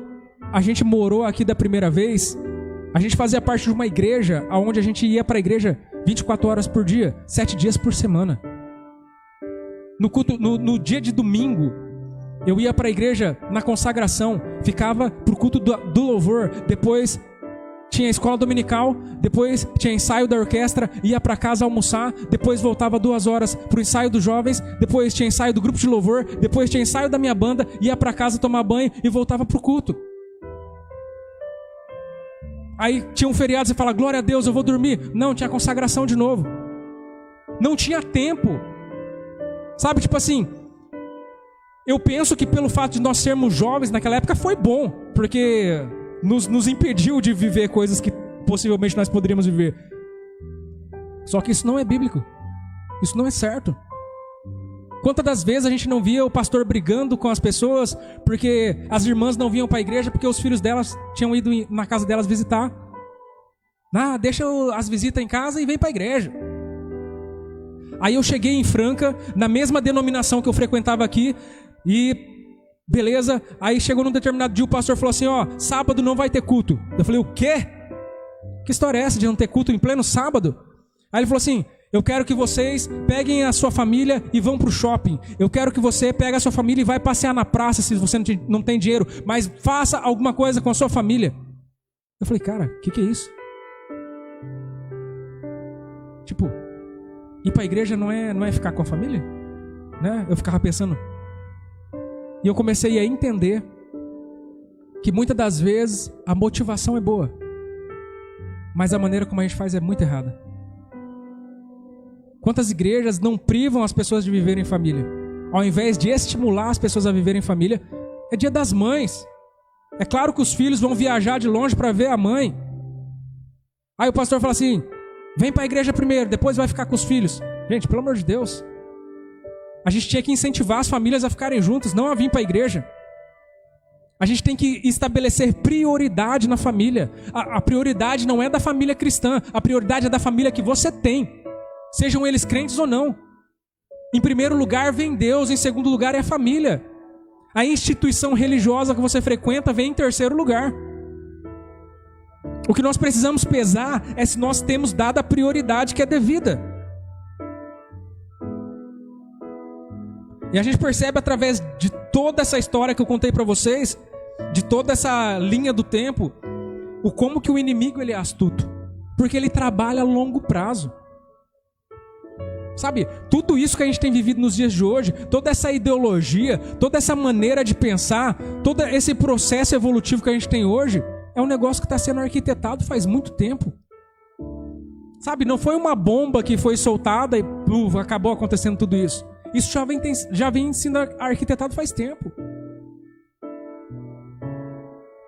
a gente morou aqui da primeira vez, a gente fazia parte de uma igreja onde a gente ia para a igreja 24 horas por dia, 7 dias por semana. No culto, no dia de domingo, eu ia para a igreja na consagração, ficava para o culto do louvor, depois tinha a escola dominical, depois tinha ensaio da orquestra, ia para casa almoçar, depois voltava 2 horas para o ensaio dos jovens, depois tinha ensaio do grupo de louvor, depois tinha ensaio da minha banda, ia para casa tomar banho e voltava para o culto. Aí tinha um feriado, você fala, glória a Deus, eu vou dormir. Não, tinha consagração de novo. Não tinha tempo. Sabe, tipo assim, eu penso que pelo fato de nós sermos jovens naquela época foi bom, porque nos impediu de viver coisas que possivelmente nós poderíamos viver. Só que isso não é bíblico. Isso não é certo. Quantas das vezes a gente não via o pastor brigando com as pessoas porque as irmãs não vinham para a igreja porque os filhos delas tinham ido na casa delas visitar. Deixa as visitas em casa e vem para a igreja. Aí eu cheguei em Franca, na mesma denominação que eu frequentava aqui, e beleza, aí chegou num determinado dia o pastor falou assim, sábado não vai ter culto. Eu falei, o quê? Que história é essa de não ter culto em pleno sábado? Aí ele falou assim, eu quero que vocês peguem a sua família e vão para o shopping. Eu quero que você pegue a sua família e vai passear na praça se você não tem dinheiro, mas faça alguma coisa com a sua família. Eu falei, cara, o que é isso? Tipo, ir para a igreja não é ficar com a família? Né? Eu ficava pensando. E eu comecei a entender que muitas das vezes a motivação é boa, mas a maneira como a gente faz é muito errada. Quantas igrejas não privam as pessoas de viverem em família? Ao invés de estimular as pessoas a viverem em família, é Dia das Mães. É claro que os filhos vão viajar de longe para ver a mãe. Aí o pastor fala assim, vem para a igreja primeiro, depois vai ficar com os filhos. Gente, pelo amor de Deus. A gente tinha que incentivar as famílias a ficarem juntas, não a vir para a igreja. A gente tem que estabelecer prioridade na família. A prioridade não é da família cristã, a prioridade é da família que você tem. Sejam eles crentes ou não. Em primeiro lugar vem Deus, em segundo lugar é a família. A instituição religiosa que você frequenta vem em terceiro lugar. O que nós precisamos pesar é se nós temos dado a prioridade que é devida. E a gente percebe através de toda essa história que eu contei para vocês, de toda essa linha do tempo, o como que o inimigo ele é astuto. Porque ele trabalha a longo prazo. Sabe, tudo isso que a gente tem vivido nos dias de hoje, toda essa ideologia, toda essa maneira de pensar, todo esse processo evolutivo que a gente tem hoje, é um negócio que está sendo arquitetado faz muito tempo. Sabe, não foi uma bomba que foi soltada e acabou acontecendo tudo isso. Isso já vem sendo arquitetado faz tempo.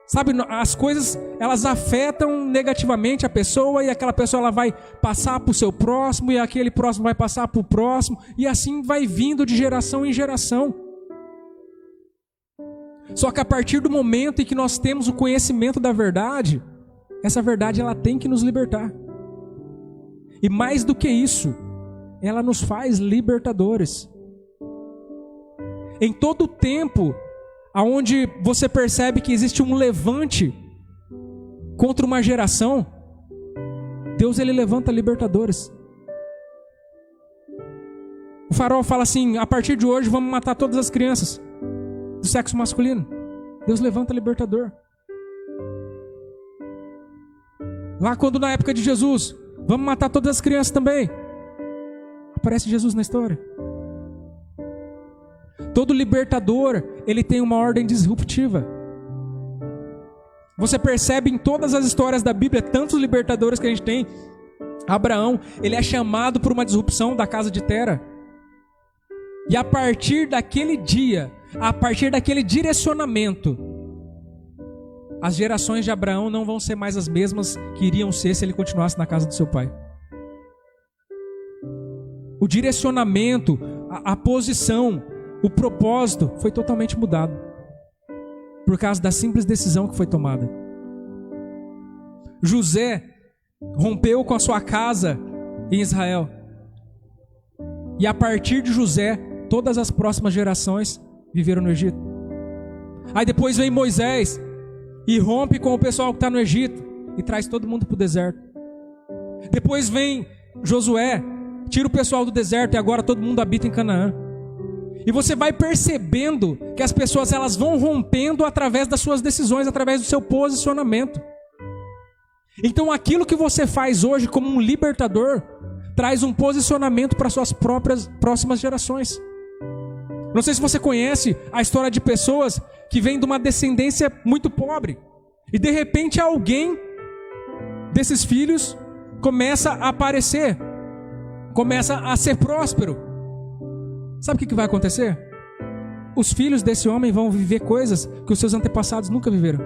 Sabe, as coisas, elas afetam negativamente a pessoa e aquela pessoa ela vai passar para o seu próximo e aquele próximo vai passar para o próximo e assim vai vindo de geração em geração. Só que a partir do momento em que nós temos o conhecimento da verdade, essa verdade ela tem que nos libertar. E mais do que isso, ela nos faz libertadores. Em todo o tempo aonde você percebe que existe um levante contra uma geração, Deus ele levanta libertadores. O farol fala assim, a partir de hoje vamos matar todas as crianças do sexo masculino. Deus levanta libertador. Lá quando na época de Jesus, vamos matar todas as crianças também. Aparece Jesus na história. Todo libertador, ele tem uma ordem disruptiva. Você percebe em todas as histórias da Bíblia, tantos libertadores que a gente tem. Abraão, ele é chamado por uma disrupção da casa de Tera. E a partir daquele dia, a partir daquele direcionamento, as gerações de Abraão não vão ser mais as mesmas que iriam ser se ele continuasse na casa do seu pai. O direcionamento, a posição, o propósito foi totalmente mudado por causa da simples decisão que foi tomada. José rompeu com a sua casa em Israel. E a partir de José, todas as próximas gerações viveram no Egito. Aí depois vem Moisés e rompe com o pessoal que está no Egito e traz todo mundo para o deserto. Depois vem Josué, tira o pessoal do deserto e agora todo mundo habita em Canaã. E você vai percebendo que as pessoas elas vão rompendo através das suas decisões, através do seu posicionamento. Então aquilo que você faz hoje como um libertador, traz um posicionamento para suas próximas gerações. Não sei se você conhece a história de pessoas que vêm de uma descendência muito pobre. E de repente alguém desses filhos começa a aparecer, começa a ser próspero. Sabe o que vai acontecer? Os filhos desse homem vão viver coisas que os seus antepassados nunca viveram.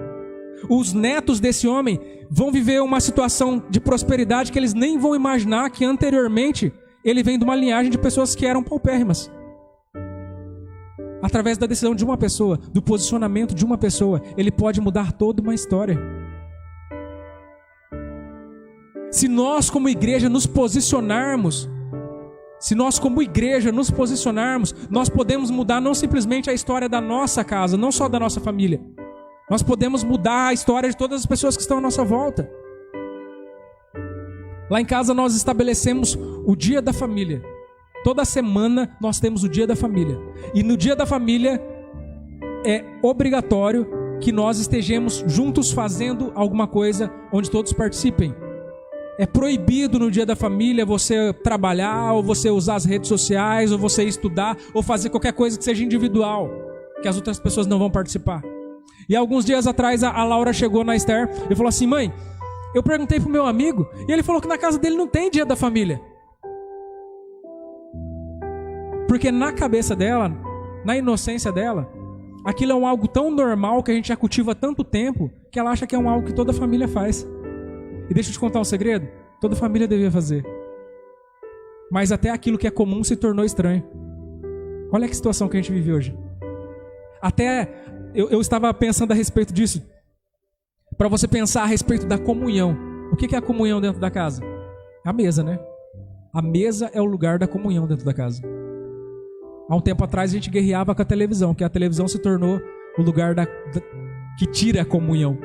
Os netos desse homem vão viver uma situação de prosperidade que eles nem vão imaginar que anteriormente ele vem de uma linhagem de pessoas que eram paupérrimas. Através da decisão de uma pessoa, do posicionamento de uma pessoa, ele pode mudar toda uma história. Se nós como igreja nos posicionarmos, nós podemos mudar não simplesmente a história da nossa casa, não só da nossa família. Nós podemos mudar a história de todas as pessoas que estão à nossa volta. Lá em casa nós estabelecemos o dia da família. Toda semana nós temos o dia da família. E no dia da família é obrigatório que nós estejamos juntos fazendo alguma coisa onde todos participem. É proibido no dia da família você trabalhar, ou você usar as redes sociais, ou você estudar, ou fazer qualquer coisa que seja individual, que as outras pessoas não vão participar. E alguns dias atrás a Laura chegou na Esther e falou assim: mãe, eu perguntei pro meu amigo e ele falou que na casa dele não tem dia da família. Porque na cabeça dela, na inocência dela, aquilo é algo tão normal que a gente já cultiva há tanto tempo que ela acha que é algo que toda família faz. E deixa eu te contar um segredo: toda família devia fazer. Mas até aquilo que é comum se tornou estranho. Olha que situação que a gente vive hoje. Até eu estava pensando a respeito disso. Para você pensar a respeito da comunhão. O que é a comunhão dentro da casa? A mesa, né? A mesa é o lugar da comunhão dentro da casa. Há um tempo atrás a gente guerreava com a televisão, porque a televisão se tornou o lugar que tira a comunhão.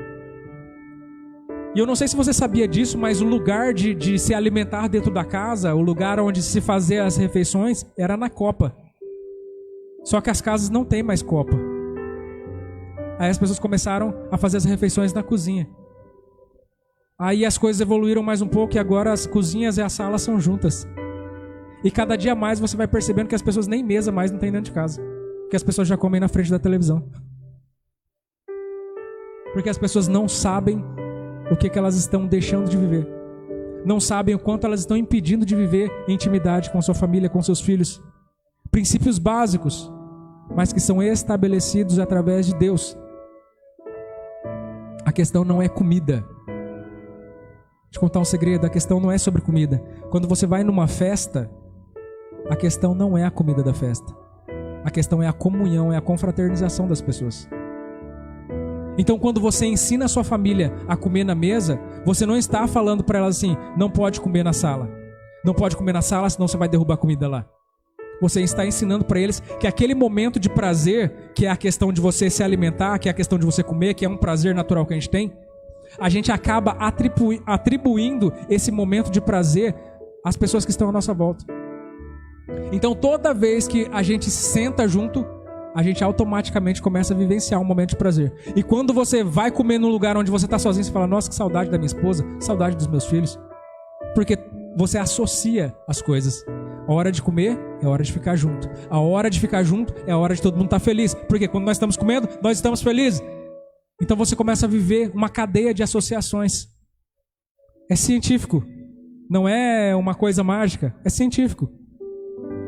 E eu não sei se você sabia disso, mas o lugar de se alimentar dentro da casa, o lugar onde se fazia as refeições, era na copa. Só que as casas não têm mais copa. Aí as pessoas começaram a fazer as refeições na cozinha. Aí as coisas evoluíram mais um pouco e agora as cozinhas e a sala são juntas. E cada dia mais você vai percebendo que as pessoas nem mesa mais não tem dentro de casa. Porque as pessoas já comem na frente da televisão. Porque as pessoas não sabem o que elas estão deixando de viver. Não sabem o quanto elas estão impedindo de viver em intimidade com sua família, com seus filhos. Princípios básicos, mas que são estabelecidos através de Deus. A questão não é comida. Vou te contar um segredo, a questão não é sobre comida. Quando você vai numa festa, a questão não é a comida da festa. A questão é a comunhão, é a confraternização das pessoas. Então quando você ensina a sua família a comer na mesa, você não está falando para elas assim: não pode comer na sala. Não pode comer na sala, senão você vai derrubar a comida lá. Você está ensinando para eles que aquele momento de prazer, que é a questão de você se alimentar, que é a questão de você comer, que é um prazer natural que a gente tem, a gente acaba atribuindo esse momento de prazer às pessoas que estão à nossa volta. Então toda vez que a gente senta junto, a gente automaticamente começa a vivenciar um momento de prazer. E quando você vai comer num lugar onde você está sozinho, você fala: nossa, que saudade da minha esposa, saudade dos meus filhos. Porque você associa as coisas. A hora de comer é a hora de ficar junto. A hora de ficar junto é a hora de todo mundo estar feliz. Porque quando nós estamos comendo, nós estamos felizes. Então você começa a viver uma cadeia de associações. É científico. Não é uma coisa mágica. É científico.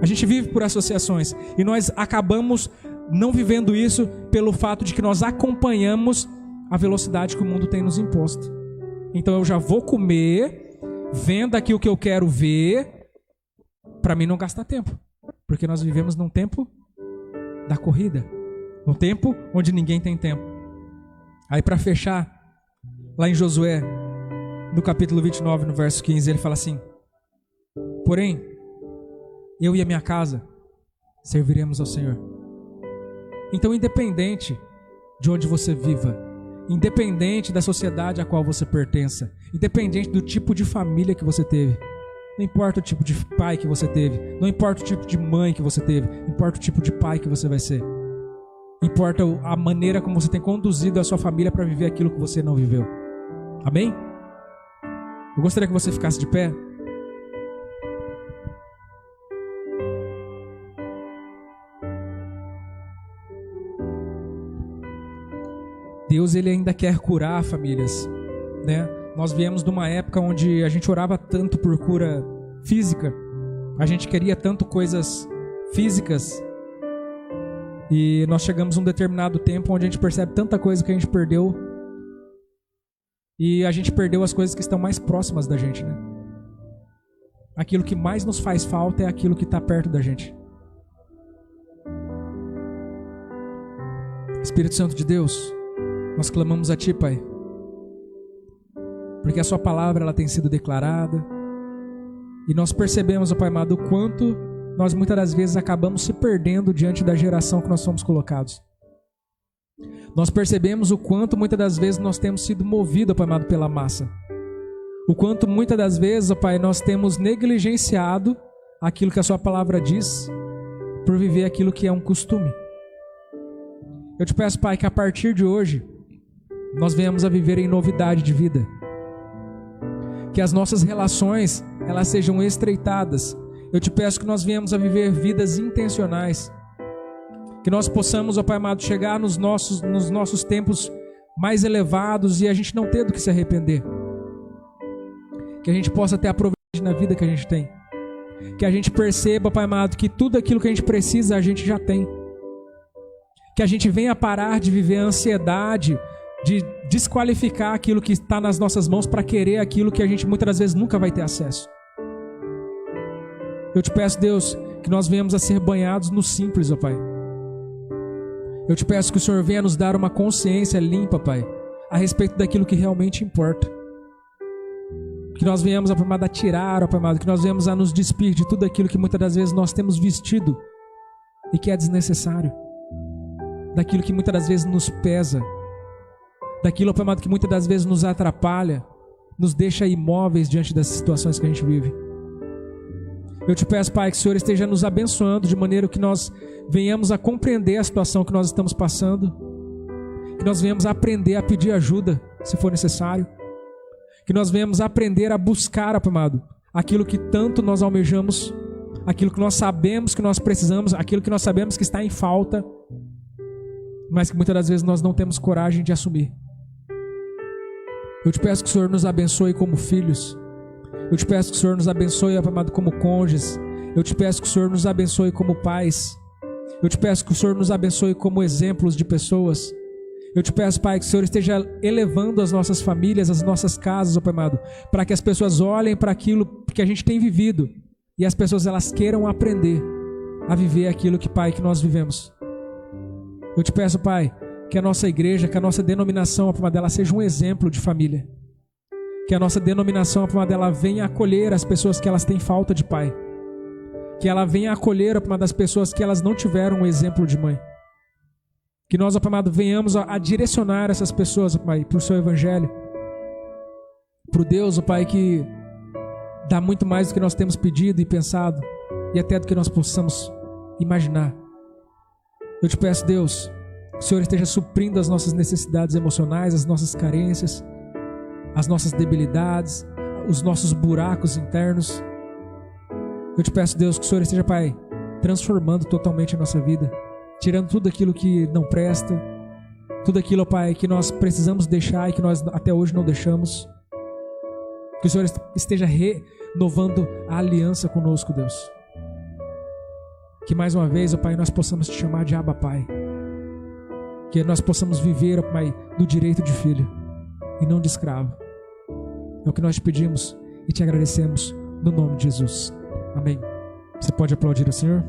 A gente vive por associações. E nós acabamos não vivendo isso pelo fato de que nós acompanhamos a velocidade que o mundo tem nos imposto. Então eu já vou comer, vendo aqui o que eu quero ver, para mim não gastar tempo. Porque nós vivemos num tempo da corrida. Num tempo onde ninguém tem tempo. Aí para fechar, lá em Josué, no capítulo 29, no verso 15, ele fala assim: porém, eu e a minha casa serviremos ao Senhor. Então, independente de onde você viva, independente da sociedade a qual você pertença, independente do tipo de família que você teve, não importa o tipo de pai que você teve, não importa o tipo de mãe que você teve, importa o tipo de pai que você vai ser. Importa a maneira como você tem conduzido a sua família para viver aquilo que você não viveu. Amém? Eu gostaria que você ficasse de pé. Deus, ele ainda quer curar famílias, né? Nós viemos de uma época onde a gente orava tanto por cura física, a gente queria tanto coisas físicas, e nós chegamos a um determinado tempo onde a gente percebe tanta coisa que a gente perdeu, e a gente perdeu as coisas que estão mais próximas da gente, né? Aquilo que mais nos faz falta é aquilo que está perto da gente. Espírito Santo de Deus, nós clamamos a Ti, Pai, porque a Sua palavra ela tem sido declarada, e nós percebemos, ó Pai amado, o quanto nós muitas das vezes acabamos se perdendo diante da geração que nós somos colocados. Nós percebemos o quanto muitas das vezes nós temos sido movidos, ó Pai amado, pela massa. O quanto muitas das vezes, ó Pai, nós temos negligenciado aquilo que a Sua palavra diz por viver aquilo que é um costume. Eu te peço, Pai, que a partir de hoje nós venhamos a viver em novidade de vida. Que as nossas relações elas sejam estreitadas. Eu te peço que nós venhamos a viver vidas intencionais. Que nós possamos, ó Pai amado, chegar nos nossos tempos mais elevados e a gente não ter do que se arrepender. Que a gente possa ter a providência na vida que a gente tem. Que a gente perceba, Pai amado, que tudo aquilo que a gente precisa, a gente já tem. Que a gente venha parar de viver a ansiedade, de desqualificar aquilo que está nas nossas mãos para querer aquilo que a gente muitas das vezes nunca vai ter acesso. Eu te peço, Deus, que nós venhamos a ser banhados no simples, ó Pai. Eu te peço que o Senhor venha nos dar uma consciência limpa, Pai, a respeito daquilo que realmente importa. Que nós venhamos, ó Pai amado, a tirar, ó Pai amado, que nós venhamos a nos despir de tudo aquilo que muitas das vezes nós temos vestido e que é desnecessário. Daquilo que muitas das vezes nos pesa. Daquilo, ó Pai amado, que muitas das vezes nos atrapalha, nos deixa imóveis diante das situações que a gente vive. Eu te peço, Pai, que o Senhor esteja nos abençoando de maneira que nós venhamos a compreender a situação que nós estamos passando, que nós venhamos a aprender a pedir ajuda, se for necessário, que nós venhamos a aprender a buscar, ó Pai amado, aquilo que tanto nós almejamos, aquilo que nós sabemos que nós precisamos, aquilo que nós sabemos que está em falta, mas que muitas das vezes nós não temos coragem de assumir. Eu te peço que o Senhor nos abençoe como filhos. Eu te peço que o Senhor nos abençoe, ó Pai amado, como cônjuges. Eu te peço que o Senhor nos abençoe como pais. Eu te peço que o Senhor nos abençoe como exemplos de pessoas. Eu te peço, Pai, que o Senhor esteja elevando as nossas famílias, as nossas casas, ó Pai amado, para que as pessoas olhem para aquilo que a gente tem vivido e as pessoas elas queiram aprender a viver aquilo que, Pai, que nós vivemos. Eu te peço, Pai, que a nossa igreja, que a nossa denominação, ó Pai amado, ela seja um exemplo de família. Que a nossa denominação, ó Pai amado, ela venha acolher as pessoas que elas têm falta de pai. Que ela venha acolher, ó Pai amado, as pessoas que elas não tiveram um exemplo de mãe. Que nós, ó Pai amado, venhamos a direcionar essas pessoas, ó Pai, para o seu evangelho. Para o Deus, ó Pai, que dá muito mais do que nós temos pedido e pensado, e até do que nós possamos imaginar. Eu te peço, Deus, que o Senhor esteja suprindo as nossas necessidades emocionais, as nossas carências, as nossas debilidades, os nossos buracos internos. Eu te peço, Deus, que o Senhor esteja, Pai, transformando totalmente a nossa vida, tirando tudo aquilo que não presta, tudo aquilo, Pai, que nós precisamos deixar e que nós até hoje não deixamos. Que o Senhor esteja renovando a aliança conosco, Deus. Que mais uma vez, ó Pai, nós possamos te chamar de Abba, Pai. Que nós possamos viver, ó Pai, do direito de filho e não de escravo. É o que nós te pedimos e te agradecemos no nome de Jesus. Amém. Você pode aplaudir o Senhor?